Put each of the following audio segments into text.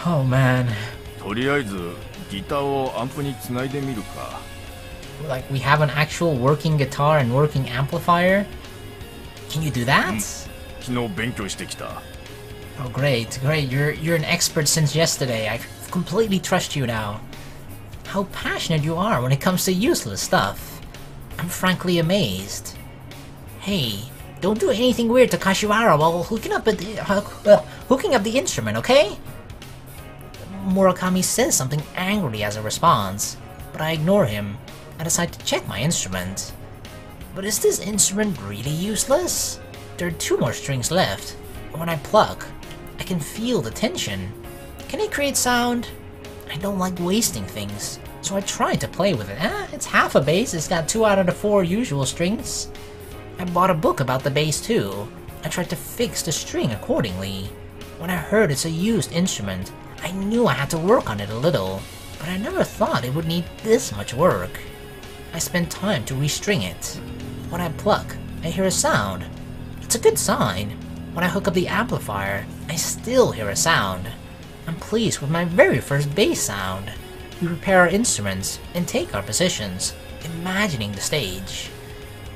Oh man. とりあえずギターをアンプにつないでみるか。Like we have an actual working guitar and working amplifier? Can you do that? 昨日勉強してきた。Oh great, great. You're an expert since yesterday. I completely trust you now. How passionate you are when it comes to useless stuff. I'm frankly amazed. Hey, don't do anything weird to Kashiwara while hooking up the instrument, okay? Murakami says something angrily as a response, but I ignore him. I decide to check my instrument. But is this instrument really useless? There are 2 more strings left, and when I pluck, I can feel the tension. Can it create sound? I don't like wasting things, so I try to play with it. It's half a bass, it's got 2 out of the 4 usual strings. I bought a book about the bass too. I tried to fix the string accordingly. When I heard it's a used instrument, I knew I had to work on it a little, but I never thought it would need this much work. I spent time to restring it. When I pluck, I hear a sound. It's a good sign. When I hook up the amplifier, I still hear a sound. I'm pleased with my very first bass sound. We prepare our instruments and take our positions, imagining the stage.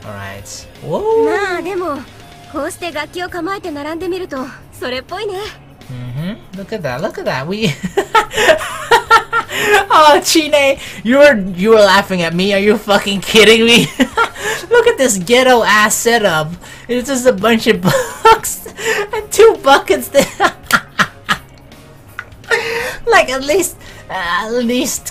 Alright. Whoa! まあでもこうして楽器を構えて並んでみるとそれっぽいね。Look at that, look at that. We Oh, Chine, you were laughing at me. Are you fucking kidding me? Look at this ghetto ass setup. It's just a bunch of books and 2 buckets there. Like at least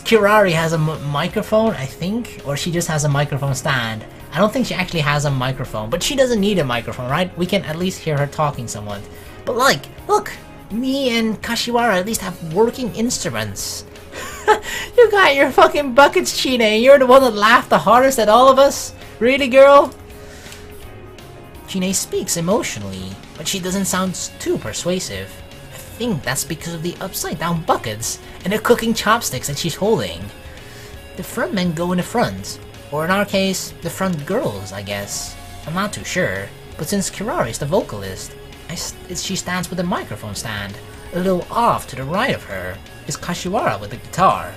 Kirari has a microphone, I think, or she just has a microphone stand. I don't think she actually has a microphone, but she doesn't need a microphone, right? We can at least hear her talking somewhat. But like, look, me and Kashiwara at least have working instruments. You got your fucking buckets, Chine. You're the one that laughed the hardest at all of us? Really, girl? Chine speaks emotionally, but she doesn't sound too persuasive. I think that's because of the upside-down buckets and the cooking chopsticks that she's holding. The front men go in the front, or in our case, the front girls, I guess. I'm not too sure, but since Kirari's the vocalist, she stands with a microphone stand. A little off to the right of her is Kashiwara with the guitar.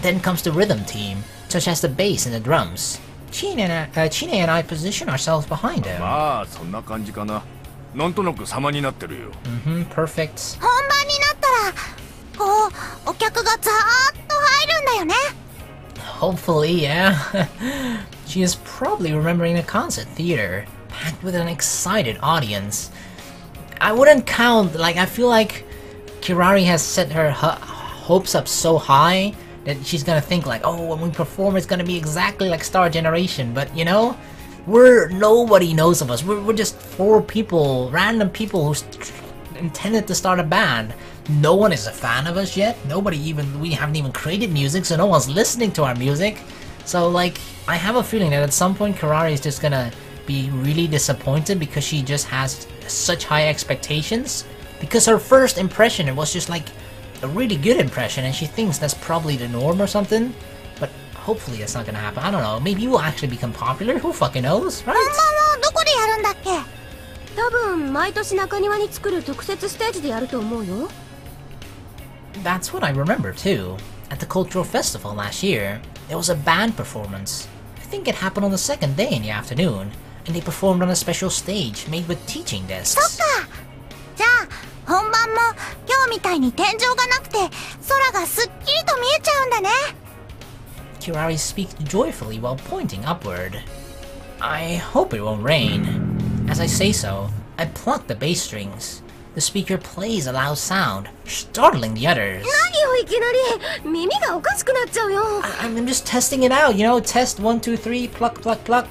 Then comes the rhythm team, such as the bass and the drums. Chine and I position ourselves behind him. まあそんな感じかな。なんとなく様になってるよ。Perfect. 本番になったらこうお客がザーッと入るんだよね。Hopefully, yeah. She is probably remembering a concert theater, packed with an excited audience. I wouldn't count, like, I feel like Kirari has set her hopes up so high that she's gonna think like, oh, when we perform it's gonna be exactly like Star Generation, but you know, nobody knows of us. We're just 4 people, random people who intended to start a band. No one is a fan of us yet. We haven't even created music, so no one's listening to our music. So like, I have a feeling that at some point Kirari is just gonna be really disappointed because she just has such high expectations. Because her first impression, it was just like a really good impression, and she thinks that's probably the norm or something. But hopefully that's not gonna happen. I don't know. Maybe you will actually become popular. Who fucking knows, right? 本番はどこでやるんだっけ？多分毎年中庭に作る特設ステージでやると思うよ。That's what I remember too. At the cultural festival last year, there was a band performance. I think it happened on the 2nd day in the afternoon, and they performed on a special stage made with teaching desks. そっか。じゃあ本番も今日みたいに天井がなくて空がすっきりと見えちゃうんだね。Kirari speaks joyfully while pointing upward. I hope it won't rain. As I say so, I pluck the bass strings. The speaker plays a loud sound, startling the others. 何よいきなり耳がおかしくなっちゃうよ。I'm just testing it out, you know, test 1, 2, 3, pluck, pluck, pluck.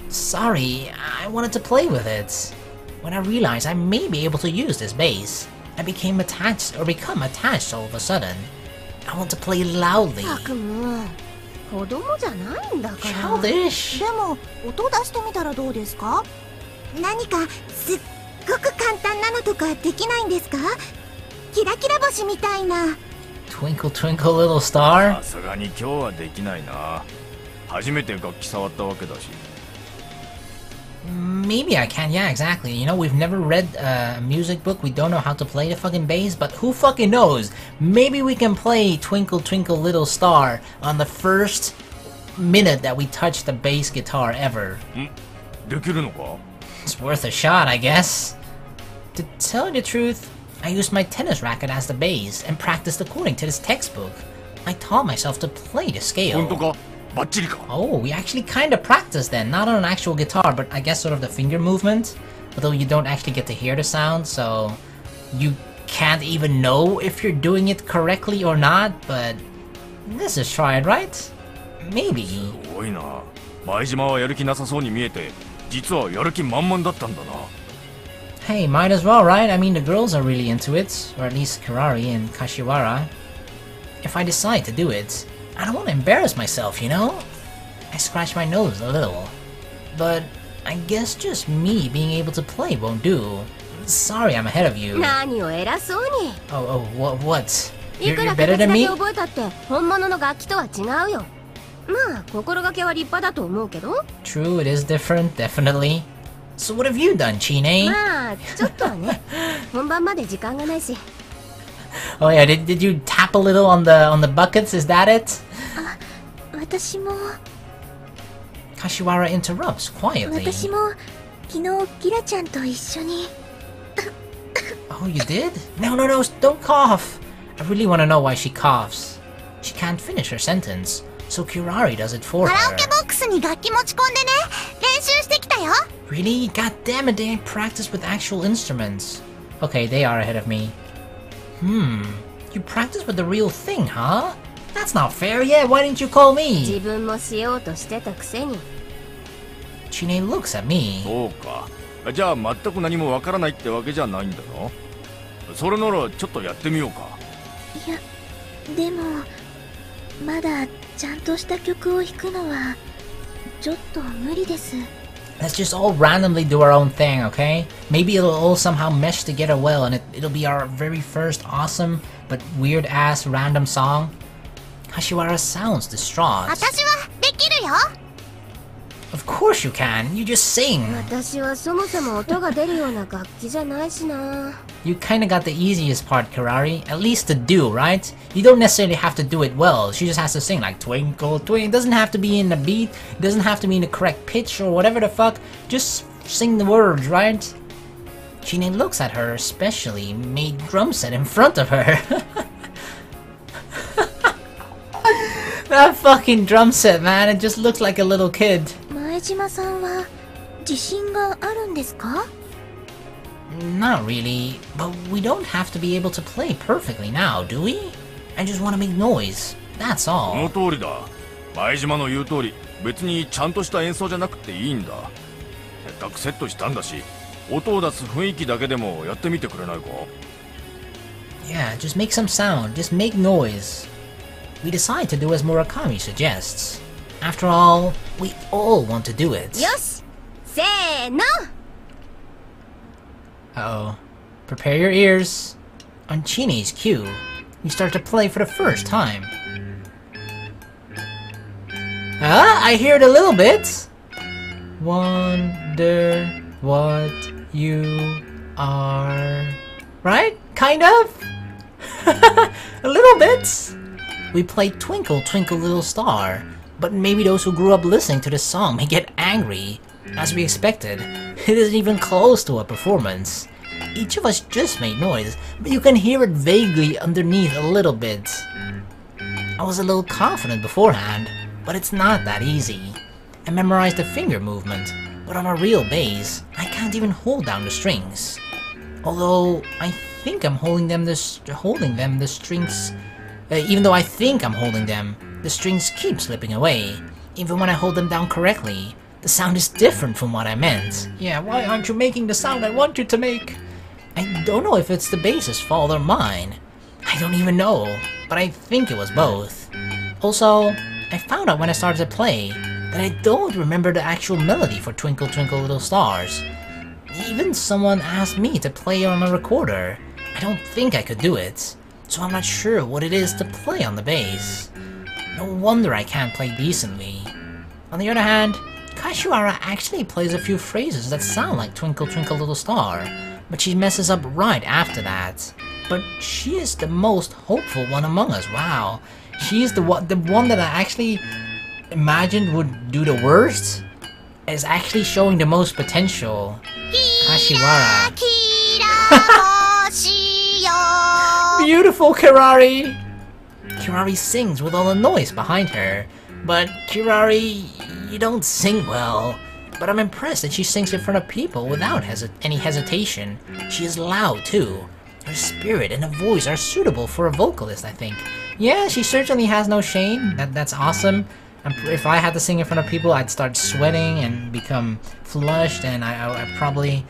Sorry, I wanted to play with it. When I realized I may be able to use this bass, I become attached all of a sudden. I want to play loudly. たくも子供じゃないんだから。Childish. でも音出してみたらどうですか？何かすっごく簡単なのとかできないんですか？キラキラ星みたいな。Twinkle twinkle little star? さすがに今日はできないな。初めて楽器触ったわけだし。Maybe I can, yeah, exactly. You know, we've never read a music book, we don't know how to play the fucking bass, but who fucking knows? Maybe we can play Twinkle Twinkle Little Star on the first minute that we touch the bass guitar ever. できるのか? It's worth a shot, I guess. To tell you the truth, I used my tennis racket as the bass and practiced according to this textbook. I taught myself to play the scale. 本当か? バッチリか? Oh, we actually kind of practiced then, not on an actual guitar, but I guess sort of the finger movement. Although you don't actually get to hear the sound, so you can't even know if you're doing it correctly or not, but let's just try it, right? Maybe. すごいな。前島はやる気なさそうに見えて、実はやる気満々だったんだな。Hey, might as well, right? I mean, the girls are really into it, or at least Kirari and Kashiwara. If I decide to do it, I don't want to embarrass myself, you know? I scratch my nose a little. But I guess just me being able to play won't do. Sorry, I'm ahead of you. 何を偉そうに。Oh, what? いく You're ら better 形だ than け me? 覚えたって本物の楽器とは違うよ。まあ心がけは立派だと思うけど。True, it is different, definitely. So what have you done, Chine? まあちょっとはね。本番まで時間がないし。Oh yeah, did you tap a little on the buckets? Is that it? 私も Kashiwara interrupts quietly. 私も昨日キラちゃんと一緒に。Oh, you did? No, don't cough. I really want to know why she coughs. She can't finish her sentence, so Kirari does it for カラオ her. ケボックスに楽器持ち込んでね。練習してきたよ。 Really? God damn it, they ain't practiced with actual instruments. Okay, they are ahead of me. You practice with the real thing, huh? That's not fair. Yeah, why didn't you call 自 me? 分もしようとしてたくせに。 Chine looks at me. そうか。じゃあ全く何もわからないってわけじゃないんだろ。それならちょっとやってみようか。いや、でもまだちゃんとした曲を弾くのはちょっと無理です。 Let's just all randomly do our own thing, okay? Maybe it'll all somehow mesh together well and it'll be our very first awesome but weird-ass random song. Kashiwara sounds distraught. 私はできるよ。 Of course you can, you just sing. 私はそもそも音が出るような楽器じゃないしな。 You kinda got the easiest part, Kirari. At least to do, right? You don't necessarily have to do it well. She just has to sing like twinkle, twinkle. It doesn't have to be in the beat. It doesn't have to be in the correct pitch or whatever the fuck. Just sing the words, right? Chine looks at her, especially made drum set in front of her. That fucking drum set, man. It just looks like a little kid. 前島さんは自信があるんですか？ Not really, but we don't have to be able to play perfectly now, do we? I just want to make noise. That's その all. 通りだ。前島の言う通り、別にちゃんとした演奏じゃなくていいんだ。せっかくセットしたんだし、音を出す雰囲気だけでもやってみてくれないか？ Yeah, just make some sound. Just make noise. We decide to do as Murakami suggests. After all, we all want to do it. よし、せーの。 Uh-oh. Prepare your ears. On Chine's cue, we start to play for the first time. I hear it a little bit. Wonder what you are. Right? Kind of? A little bit. We play Twinkle Twinkle Little Star, but maybe those who grew up listening to this song may get angry. As we expected, it isn't even close to a performance. Each of us just made noise, but you can hear it vaguely underneath a little bit. I was a little confident beforehand, but it's not that easy. I memorized the finger movement, but on a real bass, I can't even hold down the strings. Although I think I'm holding them, the strings. Even though I think I'm holding them, the strings keep slipping away. Even when I hold them down correctly, the sound is different from what I meant. Yeah, why aren't you making the sound I want you to make? I don't know if it's the bass's fault or mine. I don't even know, but I think it was both. Also, I found out when I started to play that I don't remember the actual melody for Twinkle Twinkle Little Stars. Even someone asked me to play on a recorder. I don't think I could do it, so I'm not sure what it is to play on the bass. No wonder I can't play decently. On the other hand, Kashiwara actually plays a few phrases that sound like Twinkle Twinkle Little Star, but she messes up right after that. But she is the most hopeful one among us, wow. She is the one that I actually imagined would do the worst, is actually showing the most potential. Kashiwara. Beautiful, Kirari! Kirari sings with all the noise behind her, but Kirari, you don't sing well. But I'm impressed that she sings in front of people without any hesitation. She is loud too. Her spirit and her voice are suitable for a vocalist, I think. Yeah, she certainly has no shame. That's awesome. If I had to sing in front of people, I'd start sweating and become flushed, and I probably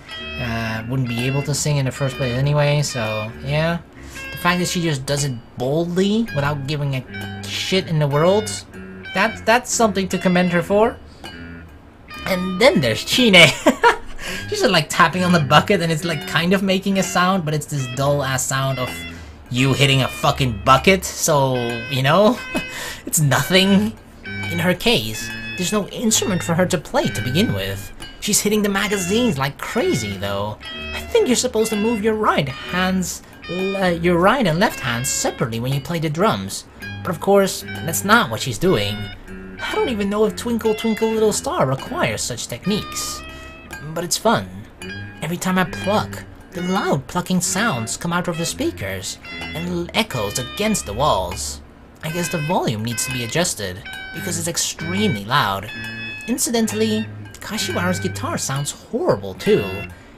wouldn't be able to sing in the first place anyway, so yeah. The fact that she just does it boldly, without giving a shit in the world, that's something to commend her for. And then there's Chie. She's just like tapping on the bucket, and it's like kind of making a sound, but it's this dull-ass sound of you hitting a fucking bucket, so, you know, it's nothing. In her case, there's no instrument for her to play to begin with. She's hitting the magazines like crazy, though. I think you're supposed to move your right and left hands separately when you play the drums. But of course, that's not what she's doing. I don't even know if Twinkle Twinkle Little Star requires such techniques. But it's fun. Every time I pluck, the loud plucking sounds come out of the speakers and echoes against the walls. I guess the volume needs to be adjusted, because it's extremely loud. Incidentally, Kashiwara's guitar sounds horrible too.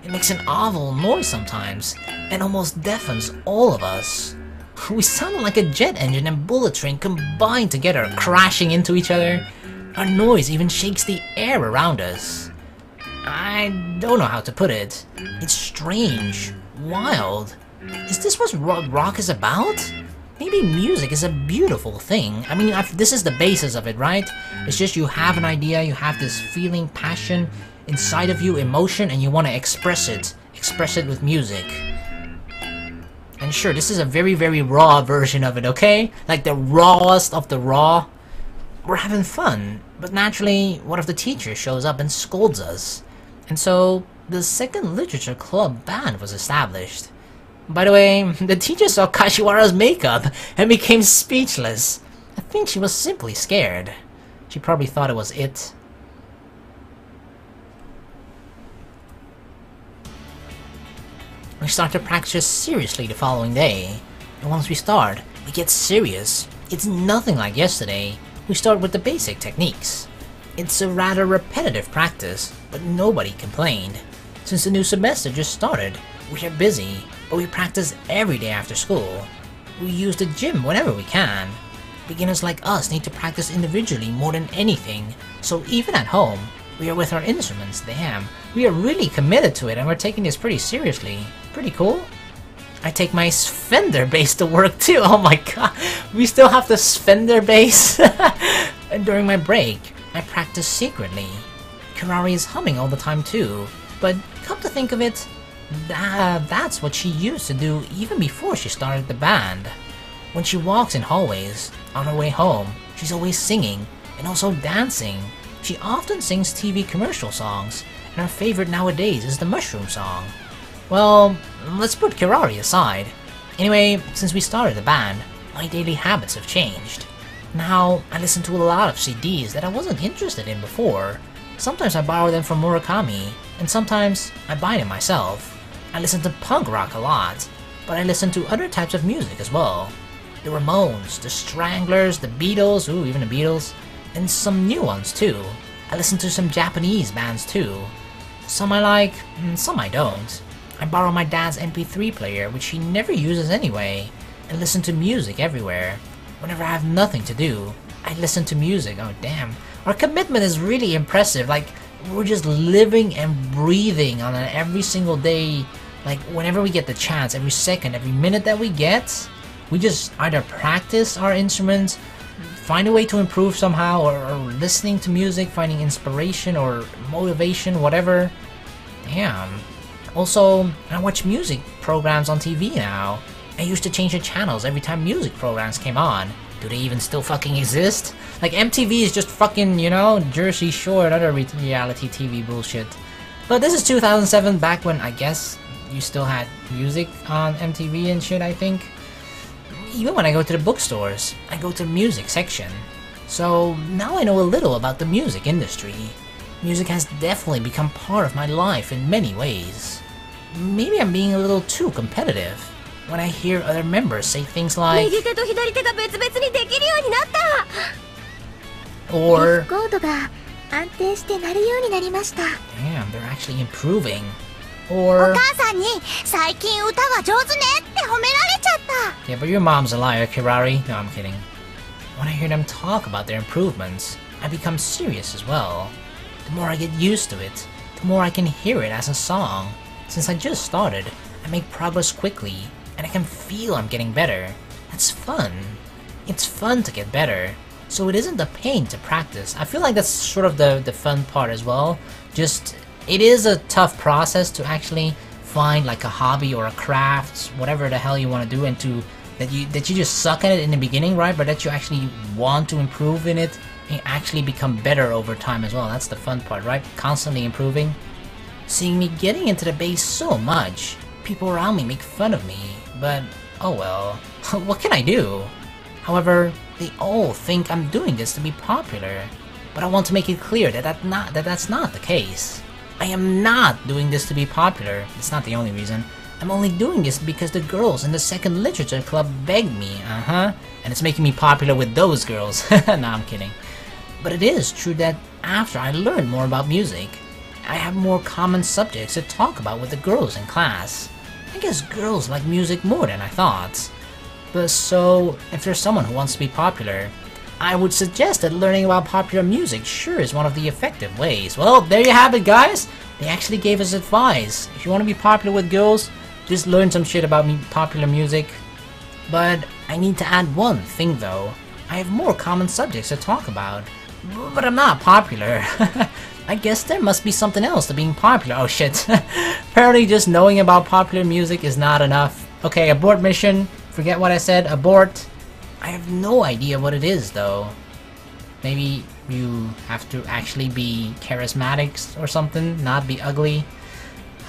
It makes an awful noise sometimes, and almost deafens all of us. We sound like a jet engine and bullet train combined together, crashing into each other. Our noise even shakes the air around us. I don't know how to put it. It's strange, wild. Is this what rock is about? Maybe music is a beautiful thing. I mean, this is the basis of it, right? It's just you have an idea, you have this feeling, passion inside of you, emotion, and you want to express it. Express it with music. And sure, this is a very, very raw version of it, okay? Like the rawest of the raw. We're having fun, but naturally, one of the teachers shows up and scolds us. And so, the second literature club band was established. By the way, the teacher saw Kashiwara's makeup and became speechless. I think she was simply scared. She probably thought it was it. We start to practice seriously the following day. And once we start, we get serious. It's nothing like yesterday. We start with the basic techniques. It's a rather repetitive practice, but nobody complained. Since the new semester just started, we are busy, but we practice every day after school. We use the gym whenever we can. Beginners like us need to practice individually more than anything, so even at home, we are with our instruments. Damn, we are really committed to it, and we're taking this pretty seriously. Pretty cool. I take my Fender bass to work too. Oh my god, we still have the Fender bass. And during my break, I practice secretly. Kirari is humming all the time too, but come to think of it, that's what she used to do even before she started the band. When she walks in hallways, on her way home, she's always singing and also dancing. She often sings TV commercial songs, and her favorite nowadays is the Mushroom song. Well, let's put Kirari aside. Anyway, since we started the band, my daily habits have changed. Now, I listen to a lot of CDs that I wasn't interested in before. Sometimes I borrow them from Murakami, and sometimes I buy them myself. I listen to punk rock a lot, but I listen to other types of music as well. The Ramones, the Stranglers, the Beatles, ooh, even the Beatles, and some new ones too. I listen to some Japanese bands too. Some I like, and some I don't. I borrow my dad's MP3 player, which he never uses anyway, and listen to music everywhere. Whenever I have nothing to do, I listen to music. Oh damn. Our commitment is really impressive. Like, we're just living and breathing on it every single day. Like, whenever we get the chance, every second, every minute that we get, we just either practice our instruments, find a way to improve somehow, or listening to music, finding inspiration or motivation, whatever. Damn. Also, I watch music programs on TV now. I used to change the channels every time music programs came on, Do they even still fucking exist? Like, MTV is just fucking, you know, Jersey Shore and other reality TV bullshit. But this is 2007, back when I guess you still had music on MTV and shit, I think. Even when I go to the bookstores, I go to the music section. So now I know a little about the music industry. Music has definitely become part of my life in many ways. Maybe I'm being a little too competitive when I hear other members say things like, or, damn, they're actually improving. Or, yeah, but your mom's a liar, Kirari. No, I'm kidding. When I hear them talk about their improvements, I become serious as well. The more I get used to it, the more I can hear it as a song. Since I just started, I make progress quickly, and I can feel I'm getting better. That's fun. It's fun to get better, so it isn't a pain to practice. I feel like that's sort of the fun part as well. Just, it is a tough process to actually find like a hobby or a craft, whatever the hell you want to do, and that you just suck at it in the beginning, right? But that you actually want to improve in it and actually become better over time as well. That's the fun part, right? Constantly improving. Seeing me getting into the bass so much, people around me make fun of me, but oh well, what can I do? However, they all think I'm doing this to be popular, but I want to make it clear that that's not the case. I am not doing this to be popular. It's not the only reason. I'm only doing this because the girls in the second literature club begged me, and it's making me popular with those girls. Nah, I'm kidding. But it is true that after I learned more about music, I have more common subjects to talk about with the girls in class. I guess girls like music more than I thought. But so, if there's someone who wants to be popular, I would suggest that learning about popular music sure is one of the effective ways. Well, there you have it, guys. They actually gave us advice. If you want to be popular with girls, just learn some shit about popular music. But I need to add one thing though. I have more common subjects to talk about. But I'm not popular. I guess there must be something else to being popular. Oh shit. Apparently just knowing about popular music is not enough. Okay, abort mission. Forget what I said. Abort. I have no idea what it is though. Maybe you have to actually be charismatic or something, not be ugly.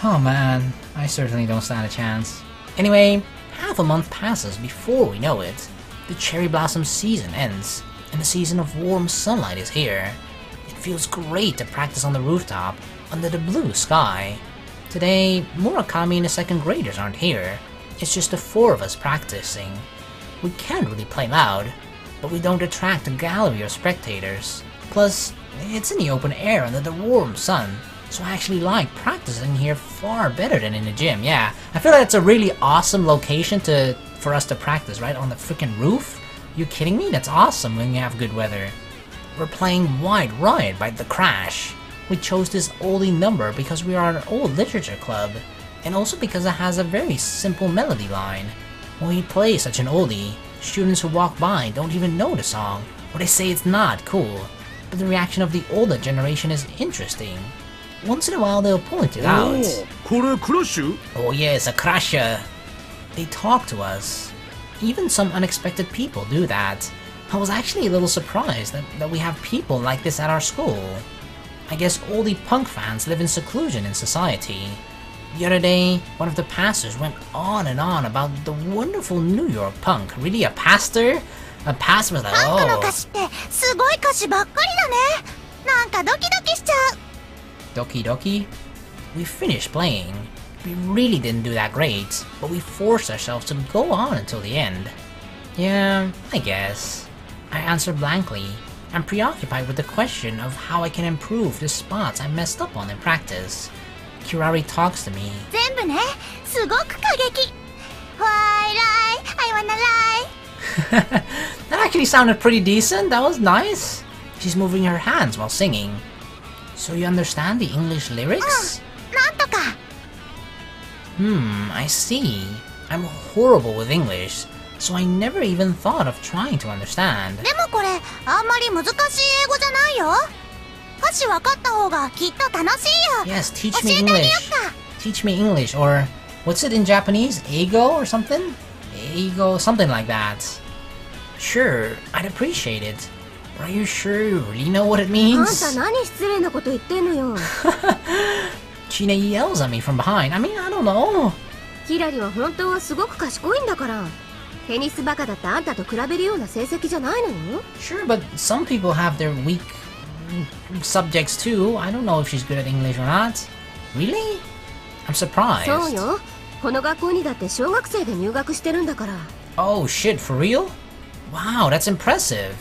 Oh man, I certainly don't stand a chance. Anyway, half a month passes before we know it. The cherry blossom season ends, and the season of warm sunlight is here. It feels great to practice on the rooftop, under the blue sky. Today, Murakami and the second graders aren't here. It's just the four of us practicing. We can't really play loud, but we don't attract a gallery of spectators. Plus, it's in the open air under the warm sun, so I actually like practicing here far better than in the gym. Yeah, I feel like it's a really awesome location for us to practice, right? On the freaking roof? You kidding me? That's awesome when you have good weather. We're playing White Riot by The Crash. We chose this oldie number because we are an old literature club, and also because it has a very simple melody line. When we play such an oldie, students who walk by don't even know the song, or they say it's not cool, but the reaction of the older generation is interesting. Once in a while they'll point it out. Oh yeah, it's a crasher. They talk to us. Even some unexpected people do that. I was actually a little surprised that we have people like this at our school. I guess oldie punk fans live in seclusion in society. The other day, one of the pastors went on and on about the wonderful New York punk. Really, a pastor? A pastor was like, oh. Doki Doki? We finished playing. We really didn't do that great, but we forced ourselves to go on until the end. Yeah, I guess. I answered blankly. I'm preoccupied with the question of how I can improve the spots I messed up on in practice. Kirari talks to me. That actually sounded pretty decent. That was nice. She's moving her hands while singing. So you understand the English lyrics? I see. I'm horrible with English, so I never even thought of trying to understand. Yes, teach me English. Teach me English, or what's it in Japanese? Eigo or something? Eigo, something like that. Sure, I'd appreciate it. But are you sure you really know what it あん means? た何失礼なこと言ってんのよ。 Chie yells at me from behind. I mean, I don't know. キラリは本当はすごく賢いんだから。テニスバカだってあんたと比べるような成績じゃないのよ。 Sure, but some people have their weak subjects too. I don't know if she's good at English or not. Really? I'm そう surprised. よ。この学校にだって小学生で入学してるんだから。 Oh shit, for real? Wow, that's impressive.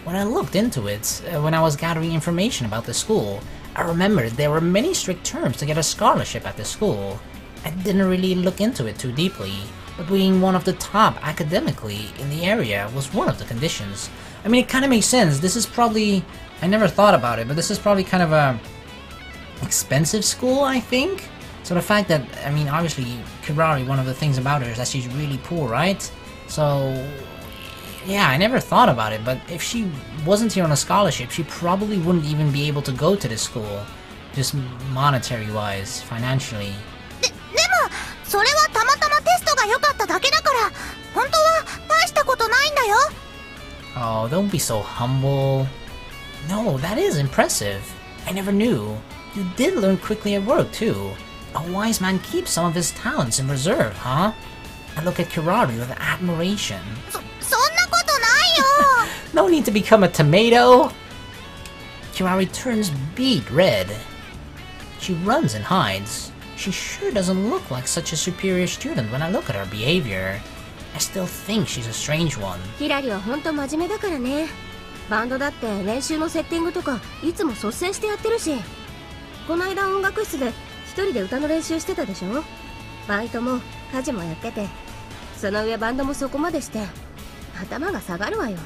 When I looked into it, when I was gathering information about the school, I remembered there were many strict terms to get a scholarship at the school. I didn't really look into it too deeply, but being one of the top academically in the area was one of the conditions. I mean, it kind of makes sense. This is probably... I never thought about it, but this is probably kind of a expensive school, I think? So the fact that, I mean, obviously, Kirari, one of the things about her is that she's really poor, right? So, yeah, I never thought about it, but if she wasn't here on a scholarship, she probably wouldn't even be able to go to this school. Just monetary-wise, financially. でも、それはたまたまテストが良かっただけだから、本当は大したことないんだよ。 Oh, don't be so humble. No, that is impressive. I never knew. You did learn quickly at work, too. A wise man keeps some of his talents in reserve, huh? I look at Kirari with admiration. そんなことないよ。 No need to become a tomato. Kirari turns beet red. She runs and hides. She sure doesn't look like such a superior student when I look at her behavior. I still think she's a strange one. キラリは本当真面目だからね。バンドだって練習のセッティングとかいつも率先してやってるし。この間音楽室で一人で歌の練習してたでしょ。バイトも家事もやってて、その上バンドもそこまでして頭が下がるわよ。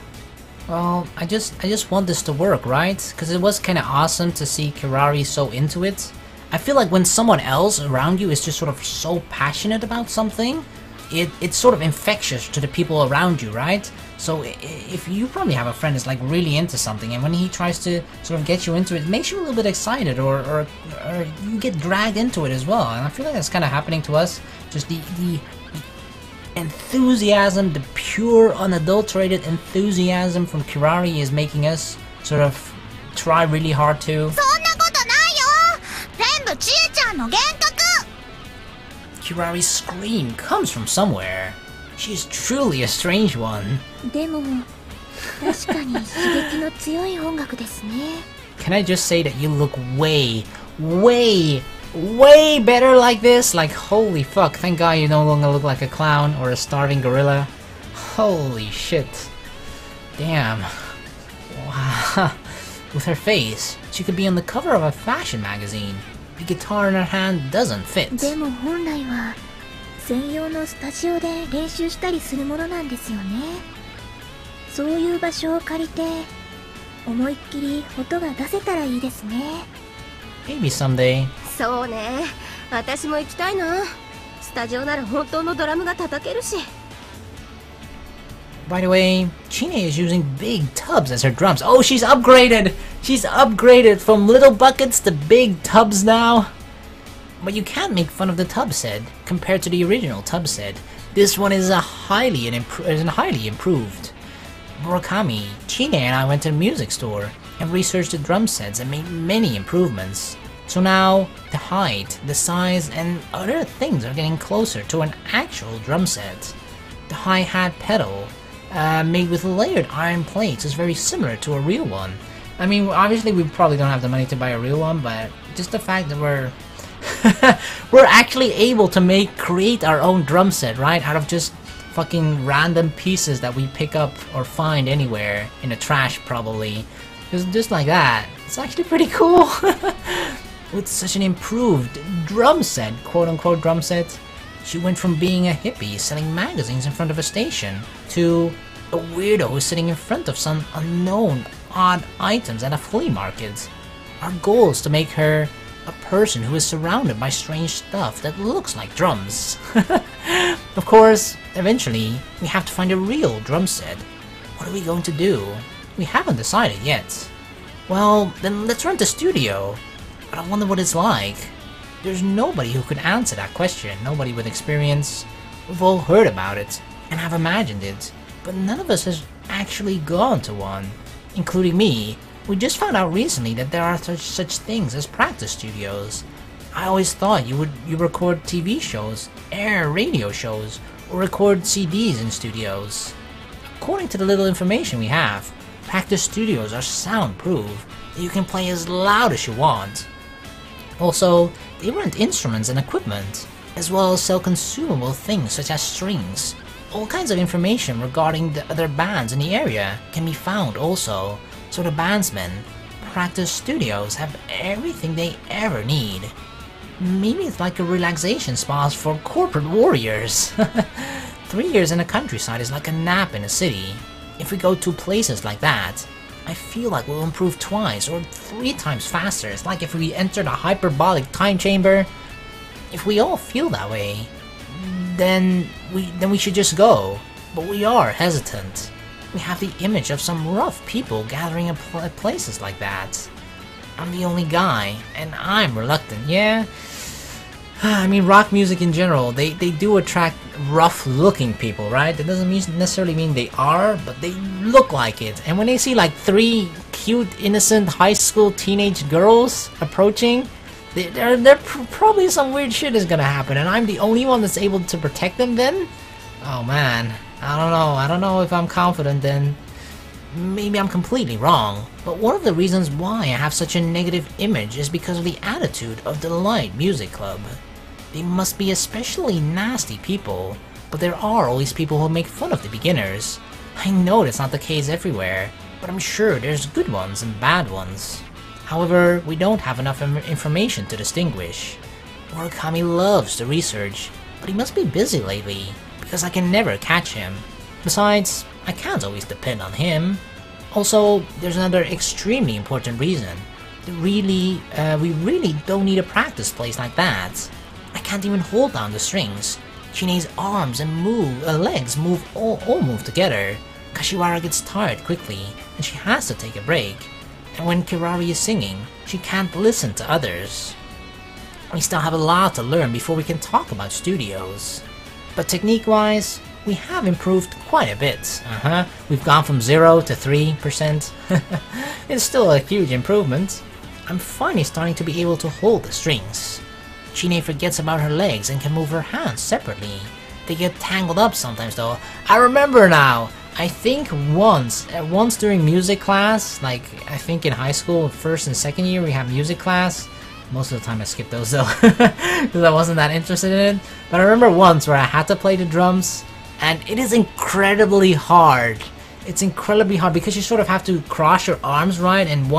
Well, I just want this to work, right? Because it was kind of awesome to see Kirari so into it. I feel like when someone else around you is just sort of so passionate about something, it's sort of infectious to the people around you, right? So if you probably have a friend that's like really into something, and when he tries to sort of get you into it, it makes you a little bit excited, or you get dragged into it as well. And I feel like that's kind of happening to us. Just the enthusiasm, the pure, unadulterated enthusiasm from Kirari is making us sort of try really hard to. そんなことないよ。全部ちえちゃんの幻覚。 Kirari's scream comes from somewhere. She's truly a strange one. でも確かに刺激の強い音楽ですね。 Can I just say that you look way, way, way better like this? Like, holy fuck, thank God you no longer look like a clown or a starving gorilla. Holy shit. Damn. Wow. With her face, she could be on the cover of a fashion magazine. The guitar in her hand doesn't fit. でも本来は専用のスタジオで練習したりするものなんですよね。そういう場所を借りて思いっきり音が出せたらいいですね。 Maybe someday. そうね、私も行きたいな。スタジオなら本当のドラムが叩けるし。 By the way, Chie is using big tubs as her drums. Oh, she's upgraded! She's upgraded from little buckets to big tubs now. But you can't make fun of the tub set compared to the original tub set. This one is highly improved. Murakami, Chie and I went to the music store and researched the drum sets and made many improvements. So now, the height, the size, and other things are getting closer to an actual drum set. The hi-hat pedal, made with layered iron plates, is very similar to a real one. I mean, obviously we probably don't have the money to buy a real one, but just the fact that we're we're actually able to create our own drum set, right? Out of just fucking random pieces that we pick up or find anywhere in the trash, probably. Just like that. It's actually pretty cool. With such an improved drum set, quote-unquote drum set, she went from being a hippie selling magazines in front of a station to a weirdo sitting in front of some unknown odd items at a flea market. Our goal is to make her a person who is surrounded by strange stuff that looks like drums. Of course, eventually, we have to find a real drum set. What are we going to do? We haven't decided yet. Well, then let's rent a studio. But I wonder what it's like. There's nobody who could answer that question, nobody with experience. We've all heard about it, and have imagined it, but none of us has actually gone to one. Including me, we just found out recently that there are such things as practice studios. I always thought you record TV shows, air radio shows, or record CDs in studios. According to the little information we have, practice studios are soundproof, that you can play as loud as you want. Also, they rent instruments and equipment, as well as sell consumable things such as strings. All kinds of information regarding the other bands in the area can be found also, so the bandsmen, practice studios have everything they ever need. Maybe it's like a relaxation spa for corporate warriors. 3 years in the countryside is like a nap in a city. If we go to places like that, I feel like we'll improve twice or 3 times faster. It's like if we entered a hyperbolic time chamber. If we all feel that way, then we should just go. But we are hesitant. We have the image of some rough people gathering in places like that. I'm the only guy, and I'm reluctant, yeah? I mean, rock music in general, they do attract rough-looking people, right? That doesn't necessarily mean they are, but they look like it. And when they see like 3 cute, innocent high school teenage girls approaching, there probably some weird shit is gonna happen, and I'm the only one that's able to protect them then? Oh man, I don't know if I'm confident then. Maybe I'm completely wrong, but one of the reasons why I have such a negative image is because of the attitude of the Light Music Club. They must be especially nasty people, but there are always people who make fun of the beginners. I know that's not the case everywhere, but I'm sure there's good ones and bad ones. However, we don't have enough information to distinguish. Murakami loves to research, but he must be busy lately, because I can never catch him. Besides, I can't always depend on him. Also, there's another extremely important reason. We really don't need a practice place like that. I can't even hold down the strings. Chine's arms and legs all move together. Kashiwara gets tired quickly, and she has to take a break. And when Kirari is singing, she can't listen to others. We still have a lot to learn before we can talk about studios. But technique-wise, we have improved quite a bit. We've gone from 0 to 3%. It's still a huge improvement. I'm finally starting to be able to hold the strings. Chie forgets about her legs and can move her hands separately. They get tangled up sometimes though. I remember now! I think once during music class, like I think in high school, 1st and 2nd year we have music class. Most of the time I skipped those though, because I wasn't that interested in it. But I remember once where I had to play the drums, and it is incredibly hard. It's incredibly hard because you sort of have to cross your arms, right? And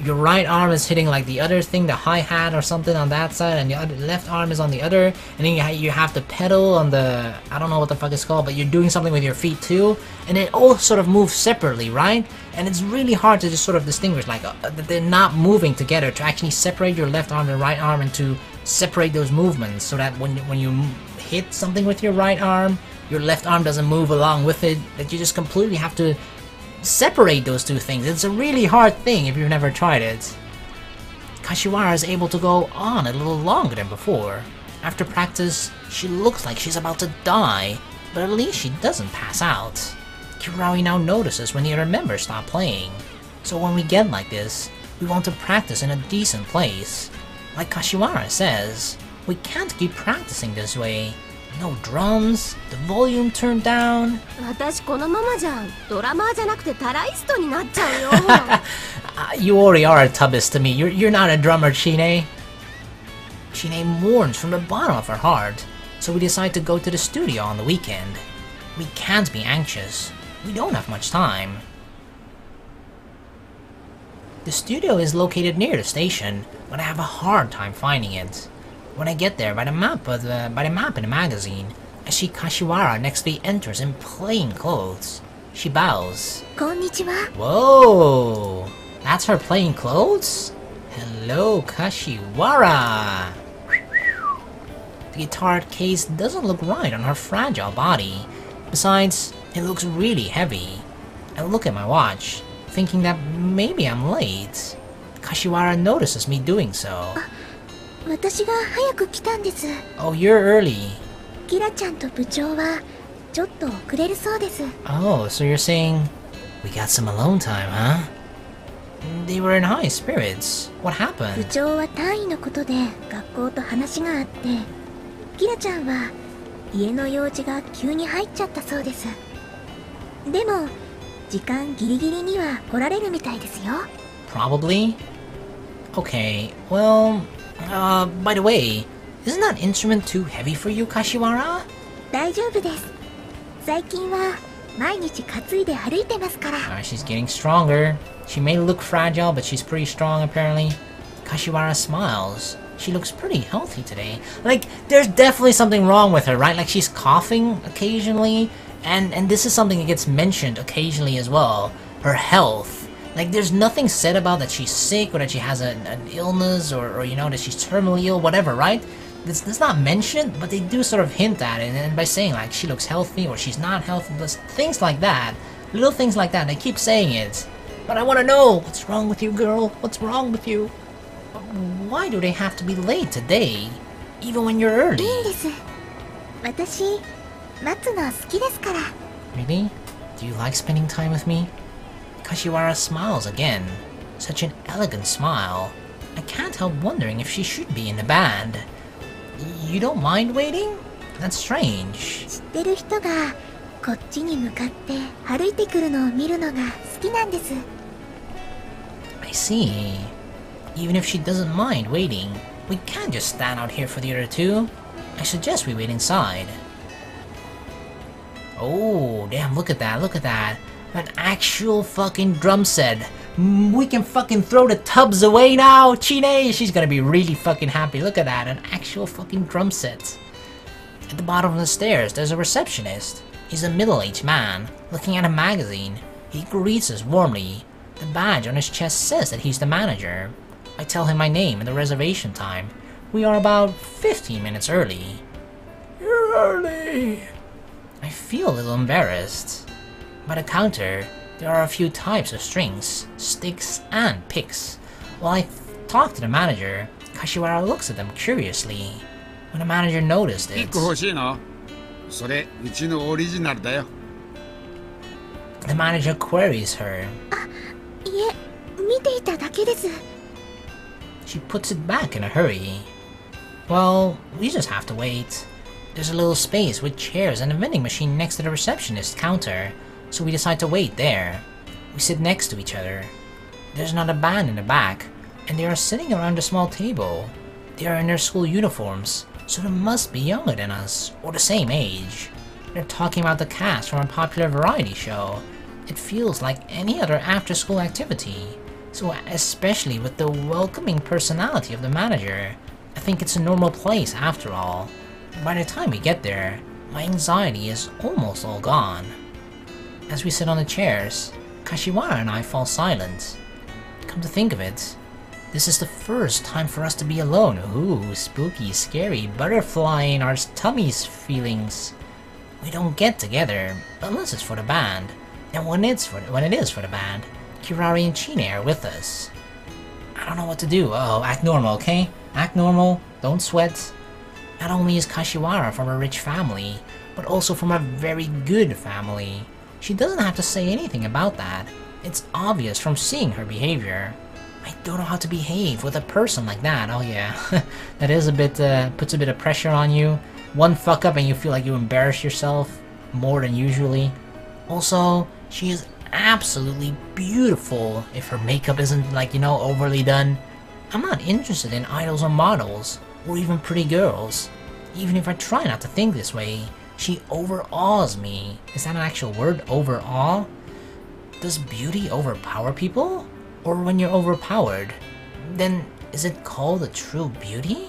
your right arm is hitting like the other thing, the hi-hat or something on that side, and the left arm is on the other, and then you have to pedal on the, I don't know what the fuck it's called, but you're doing something with your feet too, and it all sort of moves separately, right? And it's really hard to just sort of distinguish, like, that they're not moving together, to actually separate your left arm and right arm, and to separate those movements, so that when you hit something with your right arm, your left arm doesn't move along with it, that you just completely have to separate those two things. It's a really hard thing if you've never tried it. Kashiwara is able to go on a little longer than before. After practice, she looks like she's about to die, but at least she doesn't pass out. Kirari now notices when the other members stop playing. So when we get like this, we want to practice in a decent place. Like Kashiwara says, we can't keep practicing this way. No drums, the volume turned down. 私このままじゃドラマーじゃなくてタライストになっちゃうよ。You already are a tubist to me. You're not a drummer, Chie. Chie mourns from the bottom of her heart, so we decide to go to the studio on the weekend. We can't be anxious. We don't have much time. The studio is located near the station, but I have a hard time finding it. When I get there by the map in the magazine, I see Kashiwara next to me enters in plain clothes. She bows. Konnichiwa. Whoa! That's her plain clothes? Hello, Kashiwara! The guitar case doesn't look right on her fragile body. Besides, it looks really heavy. I look at my watch, thinking that maybe I'm late. Kashiwara notices me doing so. 私が早く来たんです。 Oh, you're early. キラちゃんと部長はちょっと遅れるそうです。 Oh, so you're saying we got some alone time, huh? They were in high spirits. What 部 happened? 長は単位のことで学校と話があって、キラちゃんは家の用事が急に入っちゃったそうです。でも時間ギリギリには来られるみたいですよ。 Probably? Okay, well, by the way, isn't that instrument too heavy for you, Kashiwara? 大丈夫です。最近は毎日担いで歩いてますから。 She's getting stronger. She may look fragile, but she's pretty strong apparently. Kashiwara smiles. She looks pretty healthy today. Like, there's definitely something wrong with her, right? Like, she's coughing occasionally, and this is something that gets mentioned occasionally as well. Her health. Like, there's nothing said about that she's sick or that she has an illness or you know, that she's terminally ill, whatever, right? That's not mentioned, but they do sort of hint at it, and by saying, like, she looks healthy or she's not healthy, things like that. Little things like that, they keep saying it. But I want to know, what's wrong with you, girl? What's wrong with you? Why do they have to be late today? Even when you're い early? いんです。私待つの好きですから。 Really? Do you like spending time with me? Kashiwara smiles again. Such an elegant smile. I can't help wondering if she should be in the band. You don't mind waiting? That's strange. 知ってる人がこっちに向かって歩いてくるのを見るのが好きなんです。 I see. Even if she doesn't mind waiting, we can't just stand out here for the other two. I suggest we wait inside. Oh, damn, look at that, look at that. An actual fucking drum set. We can fucking throw the tubs away now. Chie, she's gonna be really fucking happy. Look at that, an actual fucking drum set. At the bottom of the stairs, there's a receptionist. He's a middle-aged man, looking at a magazine. He greets us warmly. The badge on his chest says that he's the manager. I tell him my name and the reservation time. We are about 15 minutes early. You're early. I feel a little embarrassed. By the counter, there are a few types of strings, sticks, and picks. While I talk to the manager, Kashiwara looks at them curiously. When the manager noticed it, 欲しいの？それうちのオリジナルだよ。 the manager queries her. いえ、見ていただけです。 She puts it back in a hurry. Well, we just have to wait. There's a little space with chairs and a vending machine next to the receptionist counter, so we decide to wait there. We sit next to each other. There's another band in the back, and they are sitting around a small table. They are in their school uniforms, so they must be younger than us, or the same age. They're talking about the cast from a popular variety show. It feels like any other after-school activity. So especially with the welcoming personality of the manager, I think it's a normal place after all. By the time we get there, my anxiety is almost all gone. As we sit on the chairs, Kashiwara and I fall silent. Come to think of it, this is the first time for us to be alone. Ooh, spooky, scary, butterfly in our tummies feelings. We don't get together, unless it's for the band. And when it is for the band, Kirari and Chie are with us. I don't know what to do. Oh, act normal, okay? Act normal, don't sweat. Not only is Kashiwara from a rich family, but also from a very good family. She doesn't have to say anything about that. It's obvious from seeing her behavior. I don't know how to behave with a person like that. Oh yeah, that is a bit, puts a bit of pressure on you. One fuck up and you feel like you embarrass yourself more than usually. Also, she is absolutely beautiful if her makeup isn't, like, you know, overly done. I'm not interested in idols or models, or even pretty girls. Even if I try not to think this way, she overawes me. Is that an actual word, overawe? Does beauty overpower people? Or when you're overpowered, then is it called a true beauty?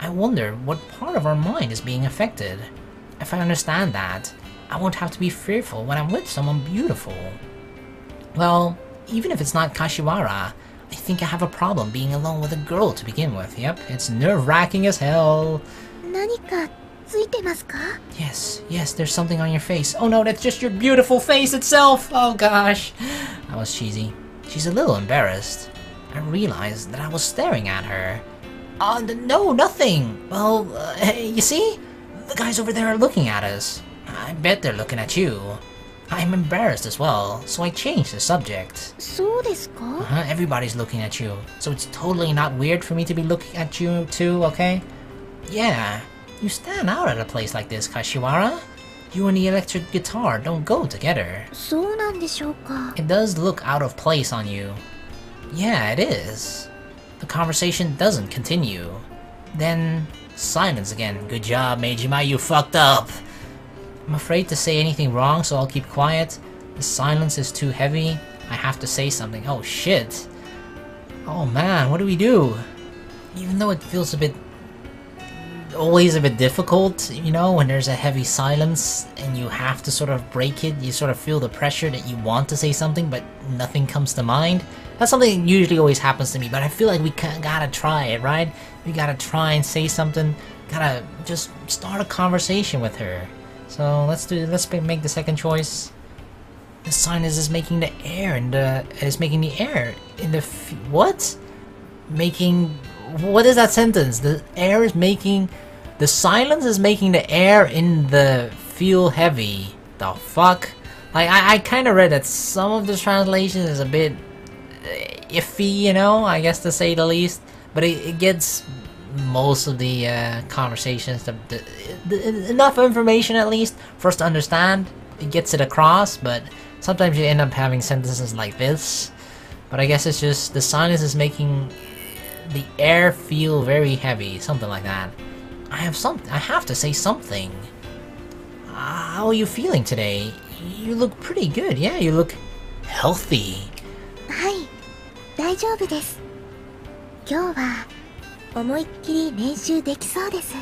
I wonder what part of our mind is being affected. If I understand that, I won't have to be fearful when I'm with someone beautiful. Well, even if it's not Kashiwara, I think I have a problem being alone with a girl to begin with. Yep, it's nerve-wracking as hell. 何かついてますか? Yes, there's something on your face. Oh no, that's just your beautiful face itself! Oh gosh, that was cheesy. She's a little embarrassed. I realized that I was staring at her. No, nothing! Well, you see? The guys over there are looking at us. I bet they're looking at you. I'm embarrassed as well, so I changed the subject. そうですか? Everybody's looking at you, so it's totally not weird for me to be looking at you too, okay? Yeah, you stand out at a place like this, Kashiwara. You and the electric guitar don't go together. そうなんでしょうか? It does look out of place on you. Yeah, it is. The conversation doesn't continue. Then, silence again. Good job, Maejima, you fucked up. I'm afraid to say anything wrong, so I'll keep quiet. The silence is too heavy. I have to say something. Oh shit. Oh man, what do we do? Even though it feels always a bit difficult, you know, when there's a heavy silence and you have to sort of break it, you sort of feel the pressure that you want to say something but nothing comes to mind. That's something that usually always happens to me, but I feel like we gotta try it, right? We gotta try and say something, gotta just start a conversation with her. So let's make the second choice. The silence is making the air in the what? What is that sentence? The silence is making the air in the feel heavy. The fuck? Like, I kind of read that some of the translation is a bit iffy, you know, I guess to say the least. But it gets most of the conversations, enough information at least for us to understand. It gets it across, but sometimes you end up having sentences like this. But I guess it's just the silence is making the air feel very heavy, something like that. I have to say something. How are you feeling today? You look pretty good. Yeah, you look healthy. はい、大丈夫です。今日は思いっきり練習できそうです。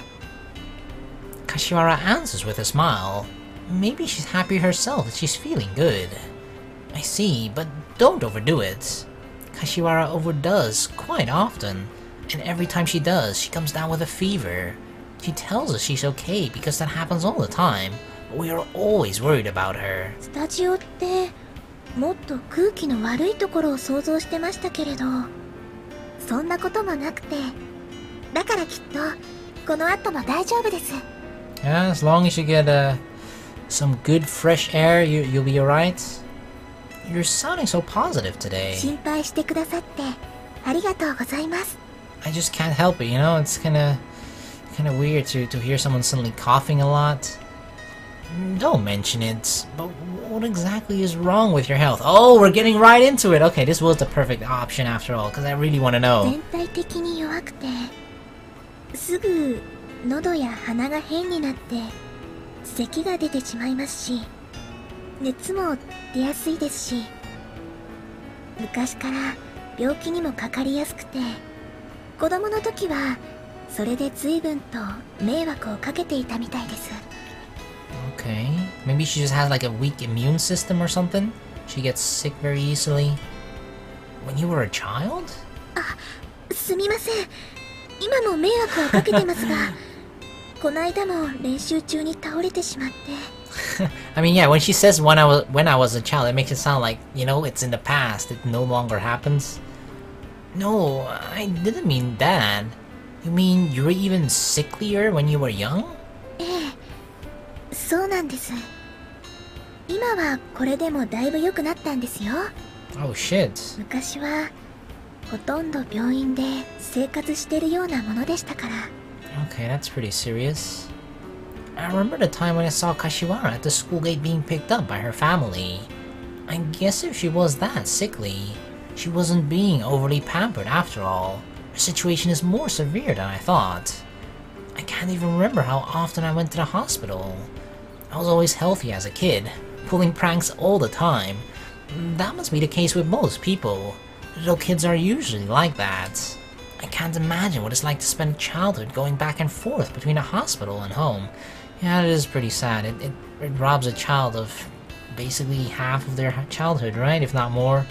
Kashiwara answers with a smile. Maybe she's happy herself that she's feeling good. I see, but don't overdo it. Kashiwara overdoes quite often, and every time she does, she comes down with a fever. She tells us she's okay because that happens all the time, but we are always worried about her. スタジオってもっと空気の悪いところを想像してましたけれど、そんなこともなくて、だからきっとこの後も大丈夫です。 Yeah, as long as you get some good fresh air, you'll be alright. You're sounding so positive today. 心配してくださってありがとうございます。 I just can't help it, you know? It's kinda weird to hear someone suddenly coughing a lot. Don't mention it, but what exactly is wrong with your health? Oh, we're getting right into it! Okay, this was the perfect option after all, because I really want to know. 全体的に弱くて、すぐ喉や鼻が変になって咳が出てしまいますし、熱も出やすいですし、昔から病気にもかかりやすくて、子供の時はそれで随分と迷惑をかけていたみたいです。 Okay, maybe she just has like a weak immune system or something? She gets sick very easily. When you were a child? あ、すみません。今も迷惑をかけてますが、この間も練習中に倒れてしまって。I mean, yeah, when she says when I was a child, it makes it sound like, you know, it's in the past, it no longer happens. No, I didn't mean that. You mean you were even sicklier when you were young? ええ、そうなんです。今はこれでもだいぶ良くなったんですよ。Oh shit. 昔はほとんど病院で生活してるようなものでしたから。 Okay, that's pretty serious. I remember the time when I saw Kashiwara at the school gate being picked up by her family. I guess if she was that sickly, she wasn't being overly pampered after all. Her situation is more severe than I thought. I can't even remember how often I went to the hospital. I was always healthy as a kid, pulling pranks all the time. That must be the case with most people. Little kids are usually like that. I can't imagine what it's like to spend childhood going back and forth between a hospital and home. Yeah, it is pretty sad. It robs a child of basically half of their childhood, right? If not more.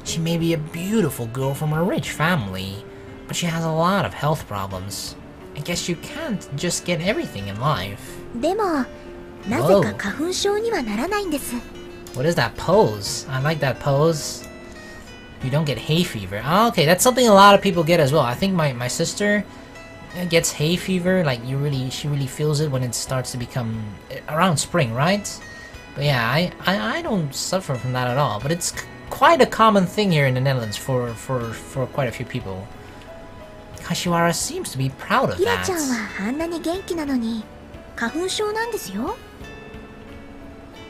She may be a beautiful girl from a rich family, but she has a lot of health problems. I guess you can't just get everything in life. でも、なぜか花粉症にはならないんです。 What is that pose? I like that pose. You don't get hay fever. Oh, okay, that's something a lot of people get as well. I think my sister gets hay fever, like she really feels it when it starts to become around spring, right? But yeah, I don't suffer from that at all. But it's quite a common thing here in the Netherlands for quite a few people. Kashiwara seems to be proud of キラ that. ちゃんはあんなに元気なのに花粉症なんですよ。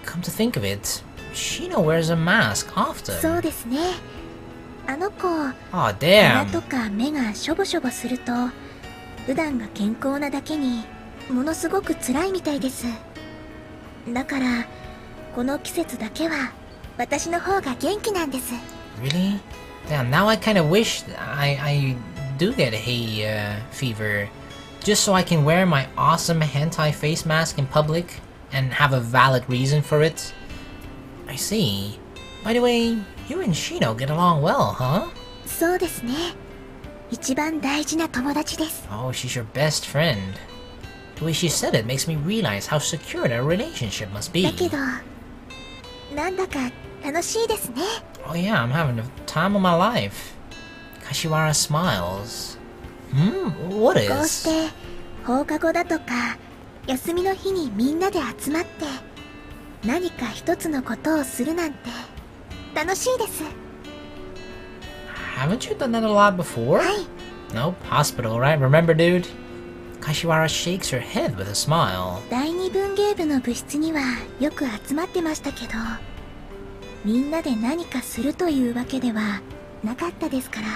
Come to think of it, Shiino wears a mask often. そうですね。あの子、 Oh 鼻 damn. とか目がしょぼしょぼすると普段が健康なだけにものすごく辛いみたいです。だからこの季節だけは私の方が元気なんです。 Really? Damn, now I kind of wish I do get hay fever, just so I can wear my awesome hentai face mask in public and have a valid reason for it. I see. By the way, you and Shiino get along well, huh? そうですね。一番大事な友達です。 Oh, she's your best friend. The way she said it makes me realize how secure their relationship must be. だけどなんだか楽しいですね。 Oh yeah, I'm having the time of my life. Kashiwara smiles. What こう is? して放課後だとか休みの日にみんなで集まって何か一つのことをするなんて楽しいです。 Haven't you done that a lot before? はい。 Nope, hospital, right? Remember, dude? Kashiwara shakes her head with a smile. 第二文芸部の部室にはよく集まってましたけど、みんなで何かするというわけではなかったですから。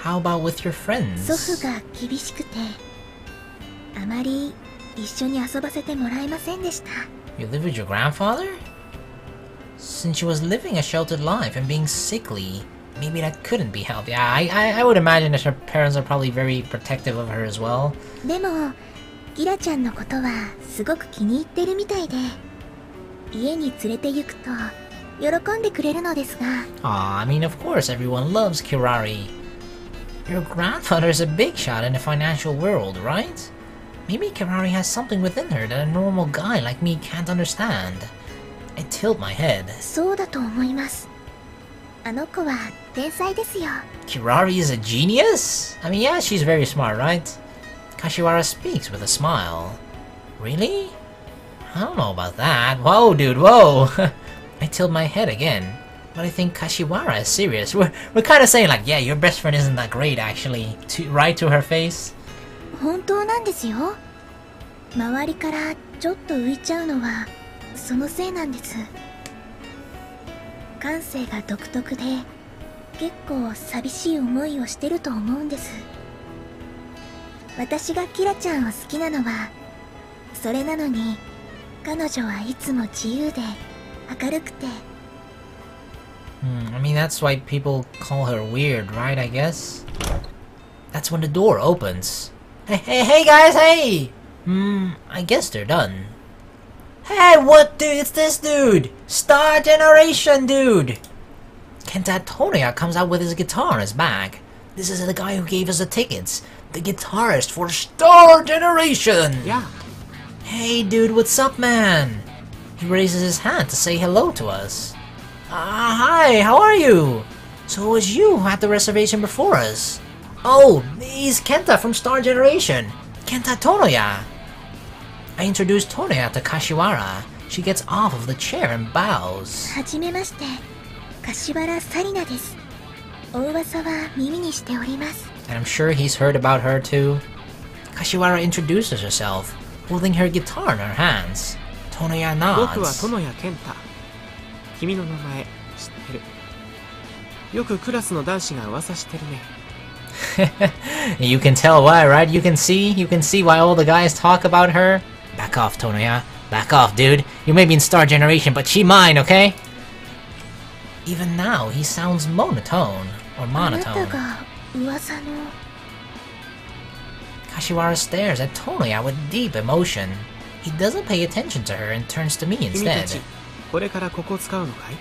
How about with your 祖 friends? 父が厳しくてあまり一緒に遊ばせてもらえませんでした。 You live with your grandfather? Since she was living a sheltered life and being sickly, maybe that couldn't be helped. Yeah, I would imagine that her parents are probably very protective of her as well. でもキラちゃんのことはすごく気に入ってるみたいで、家に連れて行くと喜んでくれるのですが。 Aw, I mean, of course everyone loves Kirari. Your grandfather's a big shot in the financial world, right? Maybe Kirari has something within her that a normal guy like me can't understand. I tilt my head. そうだと思います。あの子は天才ですよ。 Kirari is a genius? I mean, yeah, she's very smart, right? Kashiwara speaks with a smile. Really? I don't know about that. Whoa, dude, whoa! I tilt my head again. But I think Kashiwara is serious. We're kind of saying like, yeah, your best friend isn't that great, actually. Right to her face. 本当なんですよ。周りからちょっと浮いちゃうのはそのせいなんです。感性が独特で結構寂しい思いをしてると思うんです。私がキラちゃんを好きなのはそれなのに、彼女はいつも自由で明るくて。I mean, that's why people call her weird, right, I guess? That's when the door opens. Hey guys, hey! I guess they're done. Hey, what dude? It's this dude! Star Generation dude! Kenta Tonoya comes out with his guitar in his bag. This is the guy who gave us the tickets. The guitarist for Star Generation! Yeah. Hey dude, what's up, man? He raises his hand to say hello to us. Hi, how are you? So it was you who had the reservation before us. Oh, he's Kenta from Star Generation. Kenta Tonoya. I introduce Tonoya to Kashiwara. She gets off of the chair and bows. はじめまして、柏サリナです。お噂は耳にしております。 And I'm sure he's heard about her too. Kashiwara introduces herself, holding her guitar in her hands. Tonoya 僕は nods. 殿谷健太。君の名前知ってる。よくクラスの男子が噂してるね。You can tell why, right? You can see why all the guys talk about her. Back off, Tonoya. Back off, dude. You may be in Star Generation, but she mine, okay? Even now, he sounds monotone or あなた monotone. が噂の。 Kashiwara stares at Tonoya with deep emotion. He doesn't pay attention to her and turns to me 君た instead. ち、これからここ使うのかい？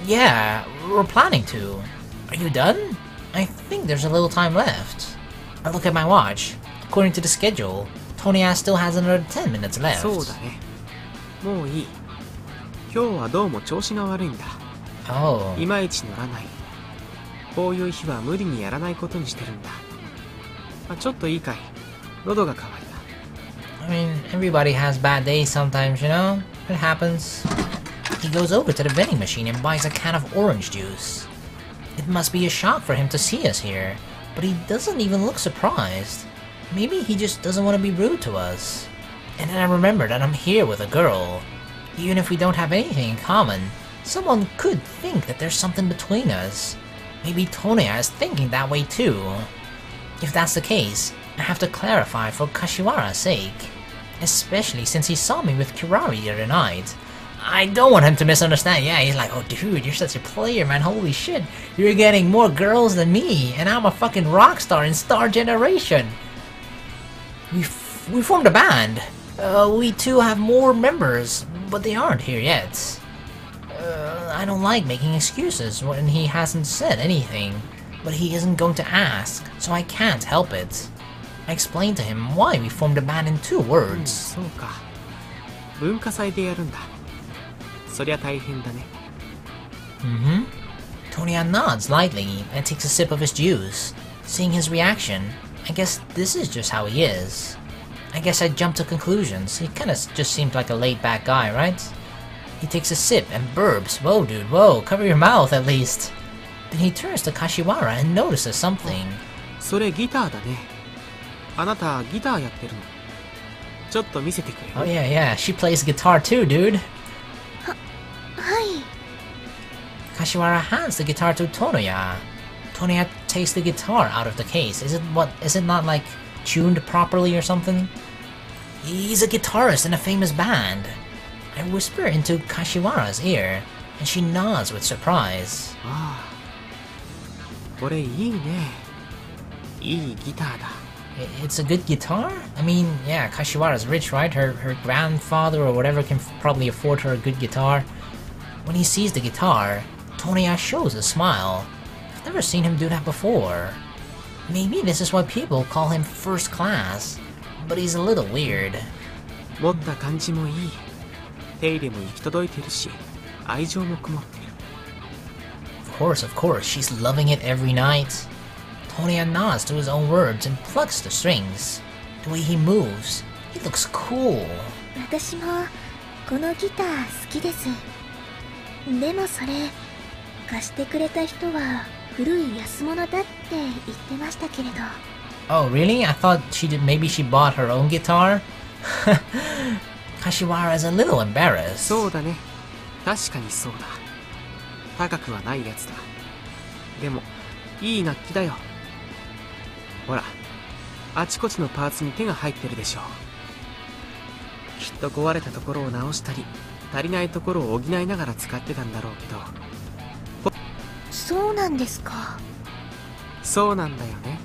Yeah, we're planning to. Are you done? I think there's a little time left. I look at my watch. According to the schedule, Tonoya still has another 10 minutes left. そうだね。もういい。今日はどうも調子が悪いんだ。 Oh. いまいち乗らない。こういう日は無理にやらないことにしてるんだ。ちょっといいかい。喉が渇いた。 I mean, everybody has bad days sometimes, you know? It happens. He goes over to the vending machine and buys a can of orange juice. It must be a shock for him to see us here, but he doesn't even look surprised. Maybe he just doesn't want to be rude to us. And then I remember that I'm here with a girl. Even if we don't have anything in common, someone could think that there's something between us. Maybe Tonya is thinking that way too. If that's the case, I have to clarify for Kashiwara's sake. Especially since he saw me with Kirari the other night. I don't want him to misunderstand. Yeah, he's like, oh dude, you're such a player, man, holy shit. You're getting more girls than me, and I'm a fucking rock star in Star Generation. We formed a band. We too have more members, but they aren't here yet. I don't like making excuses when he hasn't said anything, but he isn't going to ask, so I can't help it. I explained to him why we formed a band in 2 words. そうか。文化祭でやるんだ。そりゃ大変だね。Tonya nods lightly and takes a sip of his juice. Seeing his reaction, I guess this is just how he is. I guess I jumped to conclusions. He kinda just seemed like a laid-back guy, right? He takes a sip and burps. Whoa, dude, whoa, cover your mouth at least. Then he turns to Kashiwara and notices something. それギターだね。あなたギターやってるの。ちょっと見せてくれる？ Oh yeah, she plays guitar too, dude. はい。 Kashiwara hands the guitar to Tonya. Tonya takes the guitar out of the case. Is it not like tuned properly or something? He's a guitarist in a famous band. I whisper into Kashiwara's ear, and she nods with surprise. ああ。これいいね。いいギターだ。 It's a good guitar? I mean, yeah, Kashiwara's rich, right? Her grandfather or whatever can probably afford her a good guitar. When he sees the guitar, Tonya shows a smile. I've never seen him do that before. Maybe this is why people call him first class, but he's a little weird. 持った感じもいい。手入れも行き届いてるし、愛情もこもってる。 Of course, she's loving it every night. Tonya nods to his own words and plucks the strings. The way he moves, he looks cool. 私もこのギター好きです。でもそれ貸してくれた人は古い安物だって言ってましたけれど。Oh, really? I thought maybe she bought her own guitar? Kashiwara is a little embarrassed. そうだね。確かにそうだ。高くはないやつだ。でも、いい楽器だよ。ほら、あちこちのパーツに手が入ってるでしょう。きっと壊れたところを直したり、足りないところを補いながら使ってたんだろうけど。そうなんですか。そうなんだよね。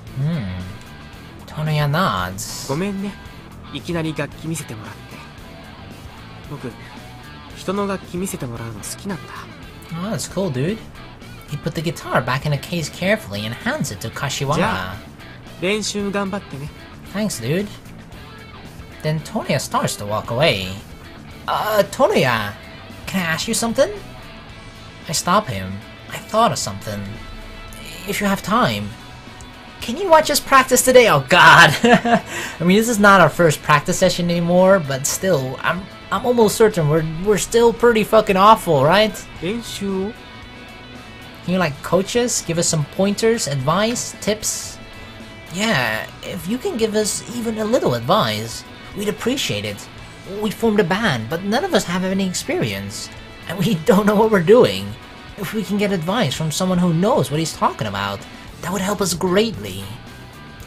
Tonya nods. ごめんね。いきなり楽器見せてもらって。僕、人の楽器見せてもらうの好きなんだ。Oh, that's cool, dude. He put the guitar back in the case carefully and hands it to Kashiwara. じゃあ、練習頑張ってね。Thanks, dude. Then Tonya starts to walk away. Tonya, can I ask you something? I stop him. I thought of something. If you have time, can you watch us practice today? Oh God! I mean, this is not our first practice session anymore, but still, I'm almost certain we're still pretty fucking awful, right? 練習? Can you like coach us? Give us some pointers, advice, tips? Yeah, if you can give us even a little advice, we'd appreciate it. We formed a band, but none of us have any experience, and we don't know what we're doing. If we can get advice from someone who knows what he's talking about, that would help us greatly.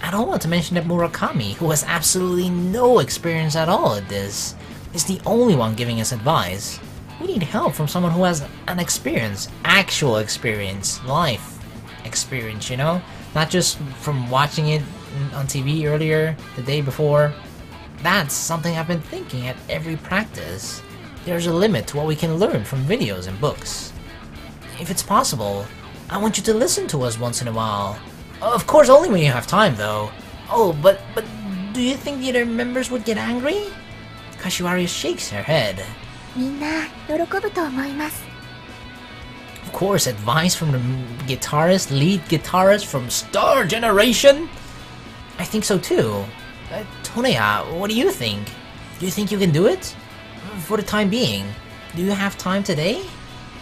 I don't want to mention that Murakami, who has absolutely no experience at all at this, is the only one giving us advice. We need help from someone who has an experience, actual experience, life experience, you know? Not just from watching it on TV earlier, the day before. That's something I've been thinking at every practice. There's a limit to what we can learn from videos and books. If it's possible, I want you to listen to us once in a while. Of course, only when you have time, though. Oh, but do you think the other members would get angry? Kashiwara shakes her head. みんな喜ぶと思います。 Of course, advice from the lead guitarist from Star Generation? I think so too. Toneya, what do you think? Do you think you can do it? For the time being. Do you have time today?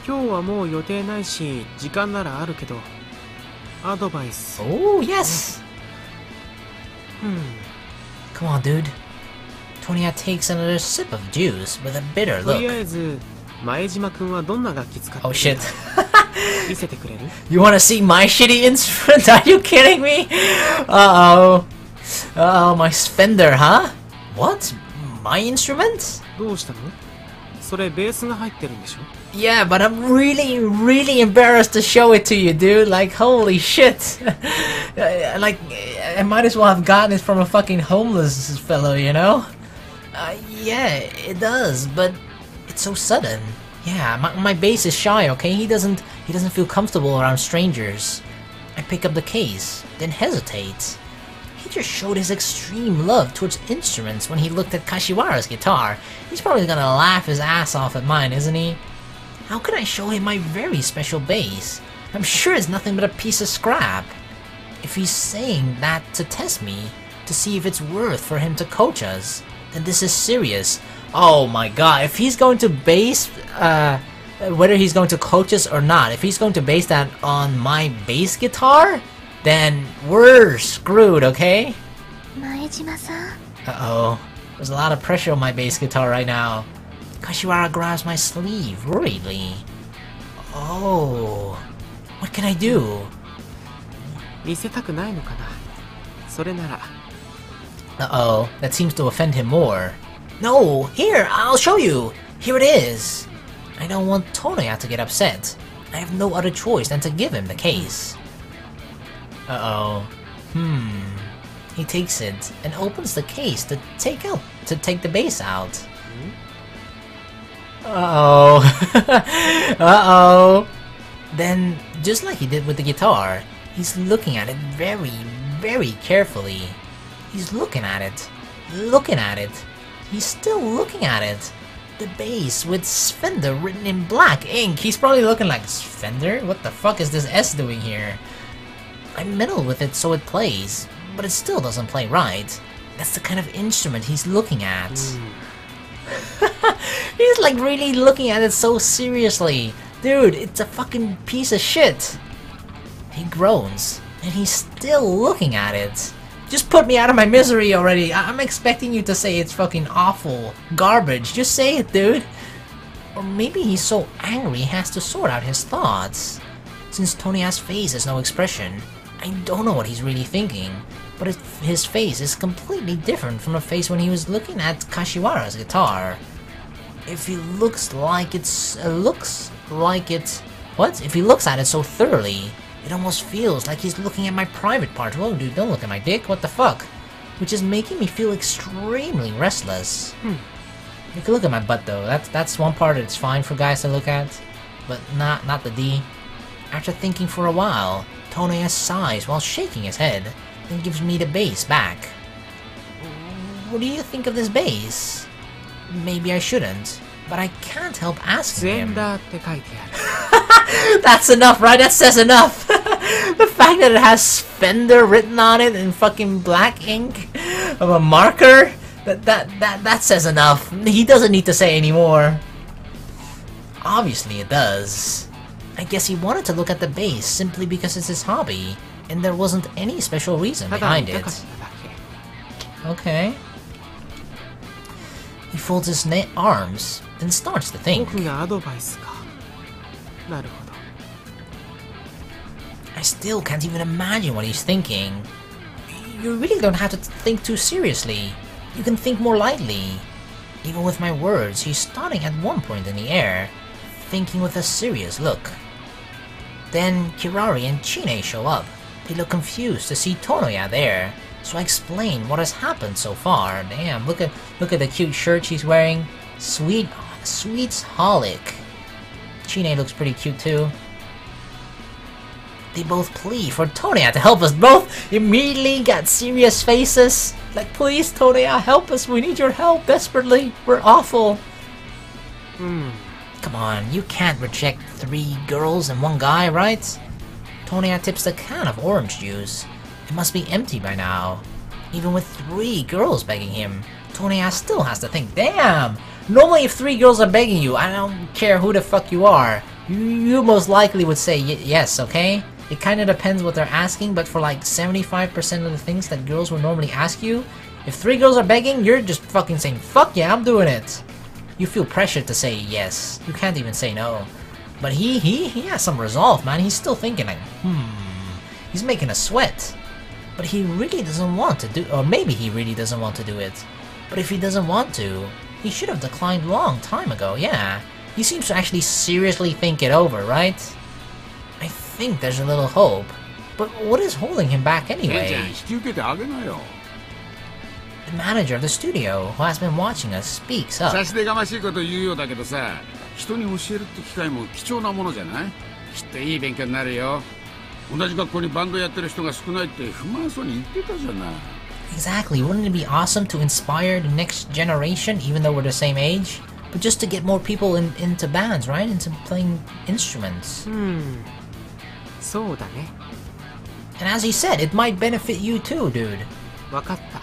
今日はもう予定ないし、時間ならあるけど、アドバイス。Oh, yes! Come on, dude. Toneya takes another sip of juice with a bitter とりあ look. えず、前島くんはどんな楽器使ってる Oh shit. 見せてくれる You wanna see my shitty instrument? Are you kidding me? Uh-oh. Uh-oh, my Fender, huh? What? My instrument? どうしたのそれベースが入ってるんでしょ Yeah, but I'm really embarrassed to show it to you, dude. Like, holy shit. Like, I might as well have gotten it from a fucking homeless fellow, you know? Yeah, it does, but it's so sudden. Yeah, my bass is shy, okay? He doesn't feel comfortable around strangers. I pick up the case, then hesitate. He just showed his extreme love towards instruments when he looked at Kashiwara's guitar. He's probably gonna laugh his ass off at mine, isn't he? How can I show him my very special bass? I'm sure it's nothing but a piece of scrap. If he's saying that to test me, to see if it's worth for him to coach us, then this is serious. Oh my god, if he's going to base, whether he's going to coach us or not, if he's going to base that on my bass guitar, then we're screwed, okay? 前島さん Uh-oh. There's a lot of pressure on my bass guitar right now. Kashiwara grabs my sleeve worriedly. Oh. What can I do? 見せたくないのかなそれなら Uh-oh. That seems to offend him more. No! Here! I'll show you! Here it is! I don't want Toneya to get upset. I have no other choice than to give him the case. Uh-oh. He takes it and opens the case to take the bass out. Uh-oh. Uh-oh. Then, just like he did with the guitar, he's looking at it very carefully. He's looking at it. He's still looking at it. The bass with Fender written in black ink. He's probably looking like, Fender? What the fuck is this S doing here? I meddle with it so it plays, but it still doesn't play right. That's the kind of instrument he's looking at. He's like really looking at it so seriously. Dude, it's a fucking piece of shit. He groans, and he's still looking at it. Just put me out of my misery already. I'm expecting you to say it's fucking awful, garbage. Just say it, dude. Or maybe he's so angry he has to sort out his thoughts. Since Toneya's face has no expression, I don't know what he's really thinking, but his face is completely different from the face when he was looking at Kashiwara's guitar. If he looks at it so thoroughly, it almost feels like he's looking at my private part. Whoa, dude, don't look at my dick, what the fuck? Which is making me feel extremely restless. You can look at my butt though, that's one part that's fine for guys to look at, but not the D. After thinking for a while, Toneya sighs while shaking his head, then gives me the bass back. What do you think of this bass? Maybe I shouldn't, but I can't help asking him. って書いてある That's enough, right? That says enough! The fact that it has Fender written on it in fucking black ink of a marker, that says enough. He doesn't need to say any more. Obviously it does. I guess he wanted to look at the bass simply because it's his hobby, and there wasn't any special reason ただ behind 見た it. かっただけ Okay. He folds his arms, then starts to think. 僕がアドバイスかなるほど I still can't even imagine what he's thinking. You really don't have to think too seriously. You can think more lightly. Even with my words, he's starting at one point in the air, thinking with a serious look. Then Kirari and Chie show up. They look confused to see Toneya there, so I explain what has happened so far. Damn, look at the cute shirt she's wearing. Sweet-holic. Chie looks pretty cute too. They both plead for Toneya to help us. Both immediately got serious faces. Like, please Toneya, help us. We need your help desperately. We're awful. Come on, you can't reject 3 girls and 1 guy, right? Toneya tips the can of orange juice. It must be empty by now. Even with 3 girls begging him, Toneya still has to think, damn! Normally if 3 girls are begging you, I don't care who the fuck you are, you most likely would say yes, okay? It kinda depends what they're asking, but for like 75% of the things that girls would normally ask you, if 3 girls are begging, you're just fucking saying, fuck yeah, I'm doing it! You feel pressured to say yes, you can't even say no. But he has some resolve, man. He's still thinking like, he's making a sweat. But he really doesn't want to do, or maybe he really doesn't want to do it. But if he doesn't want to, he should have declined long time ago, yeah. He seems to actually seriously think it over, right? I think there's a little hope. But what is holding him back anyway? The manager of the studio, who has been watching us, speaks up. 差し出がましいこと言うようだけどさ、人に教えるって機会も貴重なものじゃない？きっといい勉強になるよ。同じ学校にバンドやってる人が少ないって不満そうに言ってたじゃない。 Exactly, wouldn't it be awesome to inspire the next generation, even though we're the same age? But just to get more people into bands, right? Into playing instruments. そうだね。 And as he said, it might benefit you too, dude. わかった。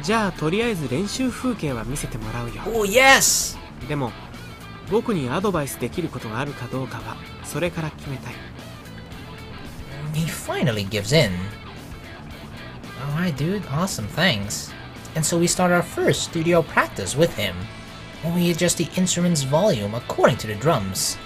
じゃあとりあえず練習風景は見せてもらうよ。 Oh, yes! でも僕にアドバイスできることがあるかどうかはそれから決めたい。 He finally gives in. Alright, dude, awesome, thanks. And so we start our first studio practice with him. When we adjust the instrument's volume according to the drums,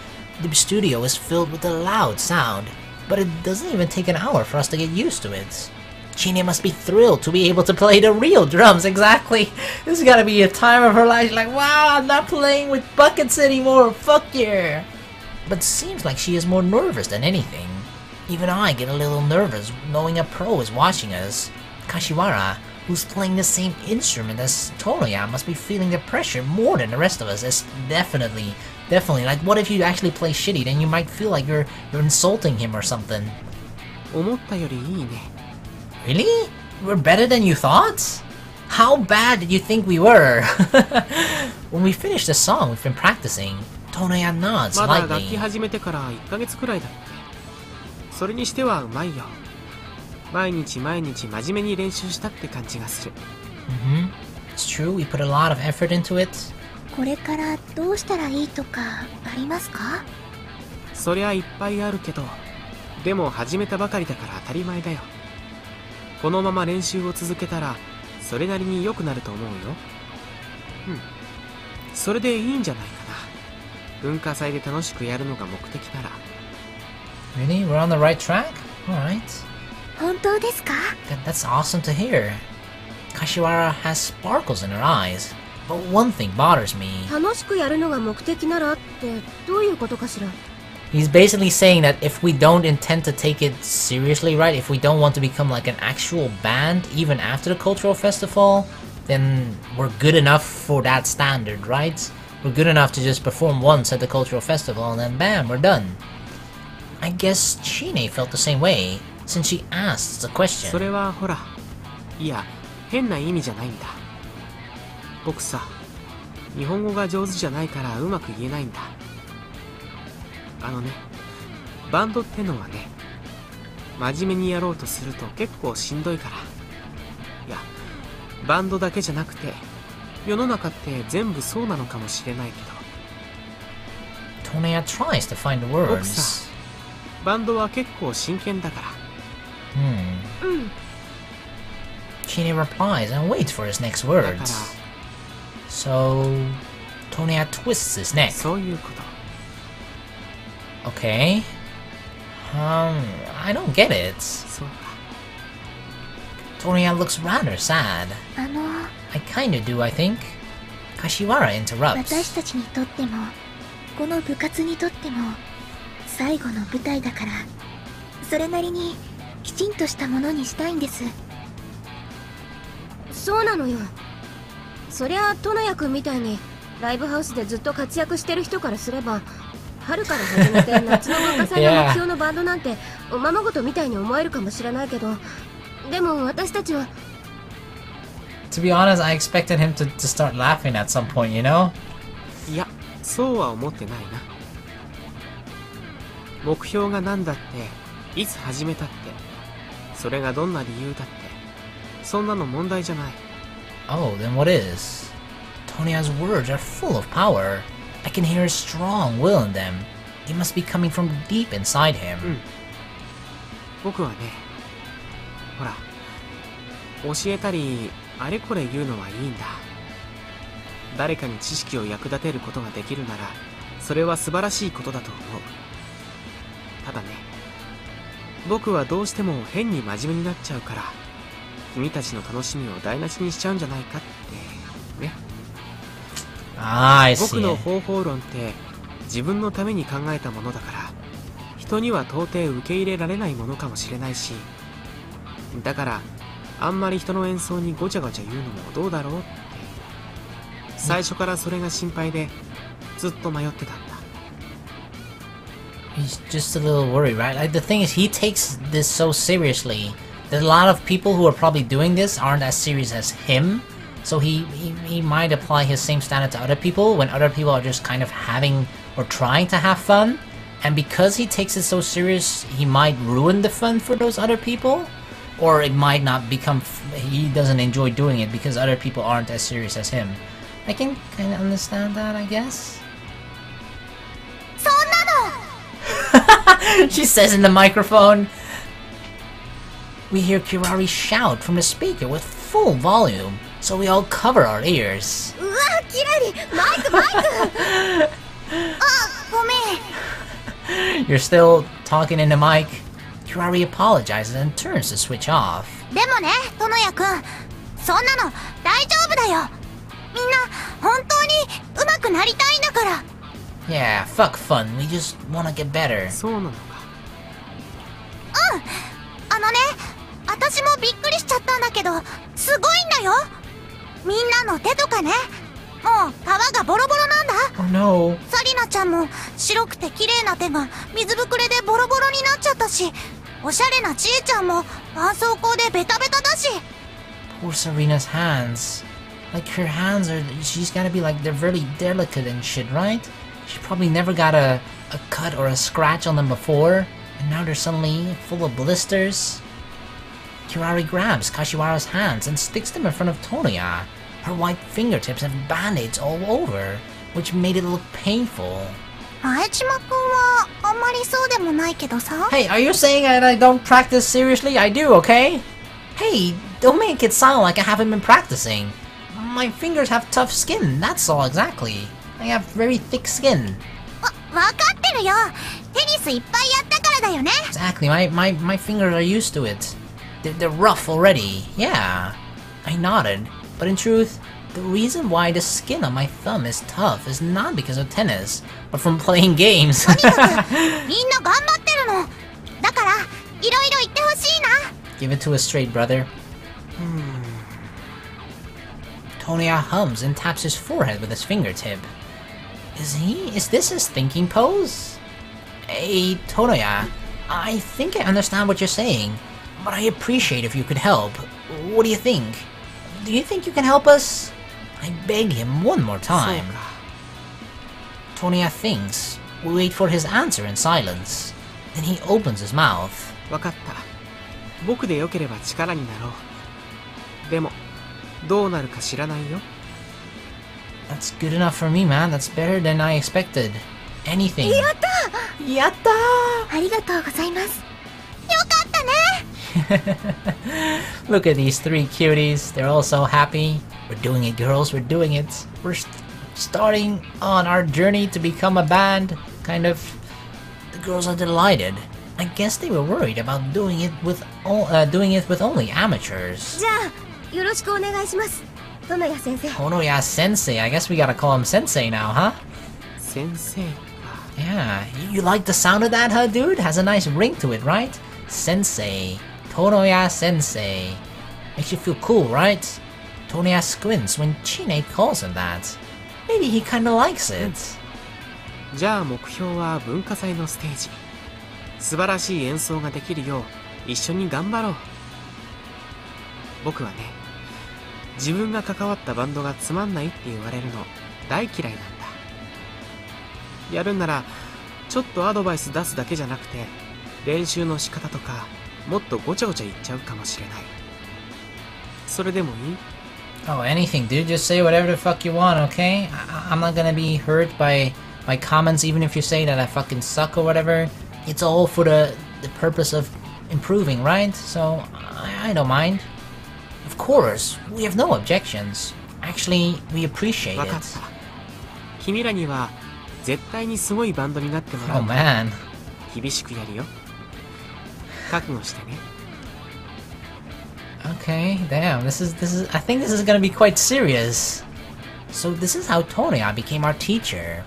the studio is filled with a loud sound, but it doesn't even take an hour for us to get used to it. Chie must be thrilled to be able to play the real drums, exactly. This is gotta be a time of her life, like, wow, I'm not playing with buckets anymore, fuck yeah. But seems like she is more nervous than anything. Even I get a little nervous knowing a pro is watching us. Kashiwara, who's playing the same instrument as Toneya, must be feeling the pressure more than the rest of us. It's definitely, like, what if you actually play shitty, then you might feel like you're insulting him or something. 思ったよりいいね。 Really? We're better than you thought? How bad did you think we were? When we finished the song we've been practicing, Toneya nods まだ楽器 slightly. 始めてから1ヶ月くらいだっけ。それにしてはうまいよ。毎日真面目に練習したって感じがする。It's true, we put a lot of effort into it. これからどうしたらいいとかありますか？そりゃいっぱいあるけど、でも始めたばかりだから当たり前だよ。このまま練習を続けたらそれなりに良くなると思うよ。それでいいんじゃないかな。文化祭で楽しくやるのが目的なら。 Really? We're on the right track? Alright. 本当ですか？ That's awesome to hear. Kashiwara has sparkles in her eyes. But one thing bothers me. 楽しくやるのが目的ならってどういうことかしら？ He's basically saying that if we don't intend to take it seriously, right? If we don't want to become like an actual band even after the cultural festival, then we're good enough for that standard, right? We're good enough to just perform once at the cultural festival and then bam, we're done. I guess Chie felt the same way, since she asked the question. それはほら、いや、変な意味じゃないんだ。僕さ、日本語が上手じゃないからうまく言えないんだ。あのね、バンドってのはね、真面目にやろうとすると結構しんどいから。いや、バンドだけじゃなくて、世の中って全部そうなのかもしれないけど。Toneya tries to find the 僕 words. さ、バンドは結構真剣だから。Chie replies and waits for his next だから、 words. So, Toneya twists his neck. そういうこと。 Okay. I don't get it. そうか。 Toneya looks rather sad. I kinda do, I think. Kashiwara 私 interrupts. たちにとってもこの部活にとっても最後の舞台だからそれなりにきちんとしたものにしたいんです。そうなのよ。そりゃトノヤくんみたいにライブハウスでずっと活躍してる人からすれば春から始めて夏の文化祭の目標のバンドなんておままごとみたいに思えるかもしれないけど、でも私たちは To be honest, I expected him to start laughing at some point, you know? いや、そうは思ってないな。目標が何だって、いつ始めたって、それがどんな理由だって、そんなの問題じゃない。 Oh, then what is? Tonia's words are full of power. I can hear a strong will in them. They must be coming from deep inside him. 僕はね、ほら、教えたりあれこれ言うのはいいんだ。誰かに知識を役立てることができるなら、それは素晴らしいことだと思う。ただね、僕はどうしても変に真面目になっちゃうから、君たちの楽しみを台無しにしちゃうんじゃないかってね。I see 僕の it. 方法論って自分のために考えたものだから、人には到底受け入れられないものかもしれないし、だからあんまり人の演奏にごちゃごちゃ言うのもどうだろうって、最初からそれが心配でずっと迷ってたんだ。 He's just a little worried, right? Like, the thing is, he takes this so seriously. There's a lot of people who are probably doing this aren't as serious as him. So he might apply his same standard to other people when other people are just kind of having or trying to have fun. And because he takes it so serious, he might ruin the fun for those other people. Or it might not become... he doesn't enjoy doing it because other people aren't as serious as him. I can kind of understand that, I guess. She says in the microphone. We hear Kirari shout from the speaker with full volume, so we all cover our ears. うわ、キラリ、マイク。あ、ごめん。 You're still talking in the mic? Kirari apologizes and turns the switch off. でもね、トノヤくん、そんなの大丈夫だよ。みんな本当に上手くなりたいんだから。Yeah, fuck fun. We just wanna get better. そうなのか。あのね、私もびっくりしちゃったんだけど、すごいんだよ。みんなの手とかね、もう皮がボロボロなんだ。 Oh no. サリナちゃんも白くて綺麗な手が水ぶくれでボロボロになっちゃったし、おしゃれなちえちゃんも絆創膏でベタベタだし。 Poor Sarina's hands. Like, her hands are... she's gotta be like... they're really delicate and shit, right? She probably never got a cut or a scratch on them before, and now they're suddenly full of blisters. Kirari grabs Kashiwara's hands and sticks them in front of Tonoya. Her white fingertips have band-aids all over, which made it look painful. 前島くんはあんまりそうでもないけどさ。 Hey, are you saying that I don't practice seriously? I do, okay? Hey, don't make it sound like I haven't been practicing. My fingers have tough skin, that's all exactly. I have very thick skin. わかってるよ。テニスいっぱいやったからだよね。 Exactly, my fingers are used to it. They're rough already, yeah. I nodded, but in truth, the reason why the skin on my thumb is tough is not because of tennis, but from playing games. とにかくみんな頑張ってるの。だからいろいろ言ってほしいな。 Give it to us straight, brother. Tonya hums and taps his forehead with his fingertip. Is this his thinking pose? Hey, Tonya, I think I understand what you're saying, but I appreciate if you could help. What do you think? Do you think you can help us? I beg him one more そう time. か。 Tonya thinks. We wait for his answer in silence. Then he opens his mouth. わかった。僕でよければ力になろう。でも、どうなるか知らないよ。 That's good enough for me, man. That's better than I expected. Anything. やったやったありがとうございます。よかったね。 Look at these three cuties. They're all so happy. We're doing it, girls. We're doing it. We're starting on our journey to become a band. Kind of. The girls are delighted. I guess they were worried about doing it with only amateurs. じゃあよろしくお願いします。トノヤ先生。 Tonoya Sensei. I guess we gotta call him Sensei now, huh? 先生か。 Yeah. You like the sound of that, huh, dude? Has a nice ring to it, right? Sensei. Tonoya Sensei. Makes you feel cool, right? Tonoya squints when Chine calls him that. Maybe he kinda likes it. じゃあ目標は文化祭のステージ。素晴らしい演奏ができるよう一緒に頑張ろう。僕はね、自分が関わったバンドがつまんないって言われるの大嫌いなんだ。やるんならちょっとアドバイス出すだけじゃなくて、練習の仕方とかもっとごちゃごちゃ言っちゃうかもしれない。それでもいい？ Oh, anything, dude. Just say whatever the fuck you want, okay? I'm not gonna be hurt by my comments, even if you say that I fucking suck or whatever. It's all for the purpose of improving, right? So, I don't mind. Of course, we have no objections. Actually, we appreciate わかっ it. た。君らには絶対にすごいバンドになってもら Oh う。 man. 厳しくやるよ。覚悟してね。 Okay, damn. I think this is gonna be quite serious. So this is how Tonya became our teacher.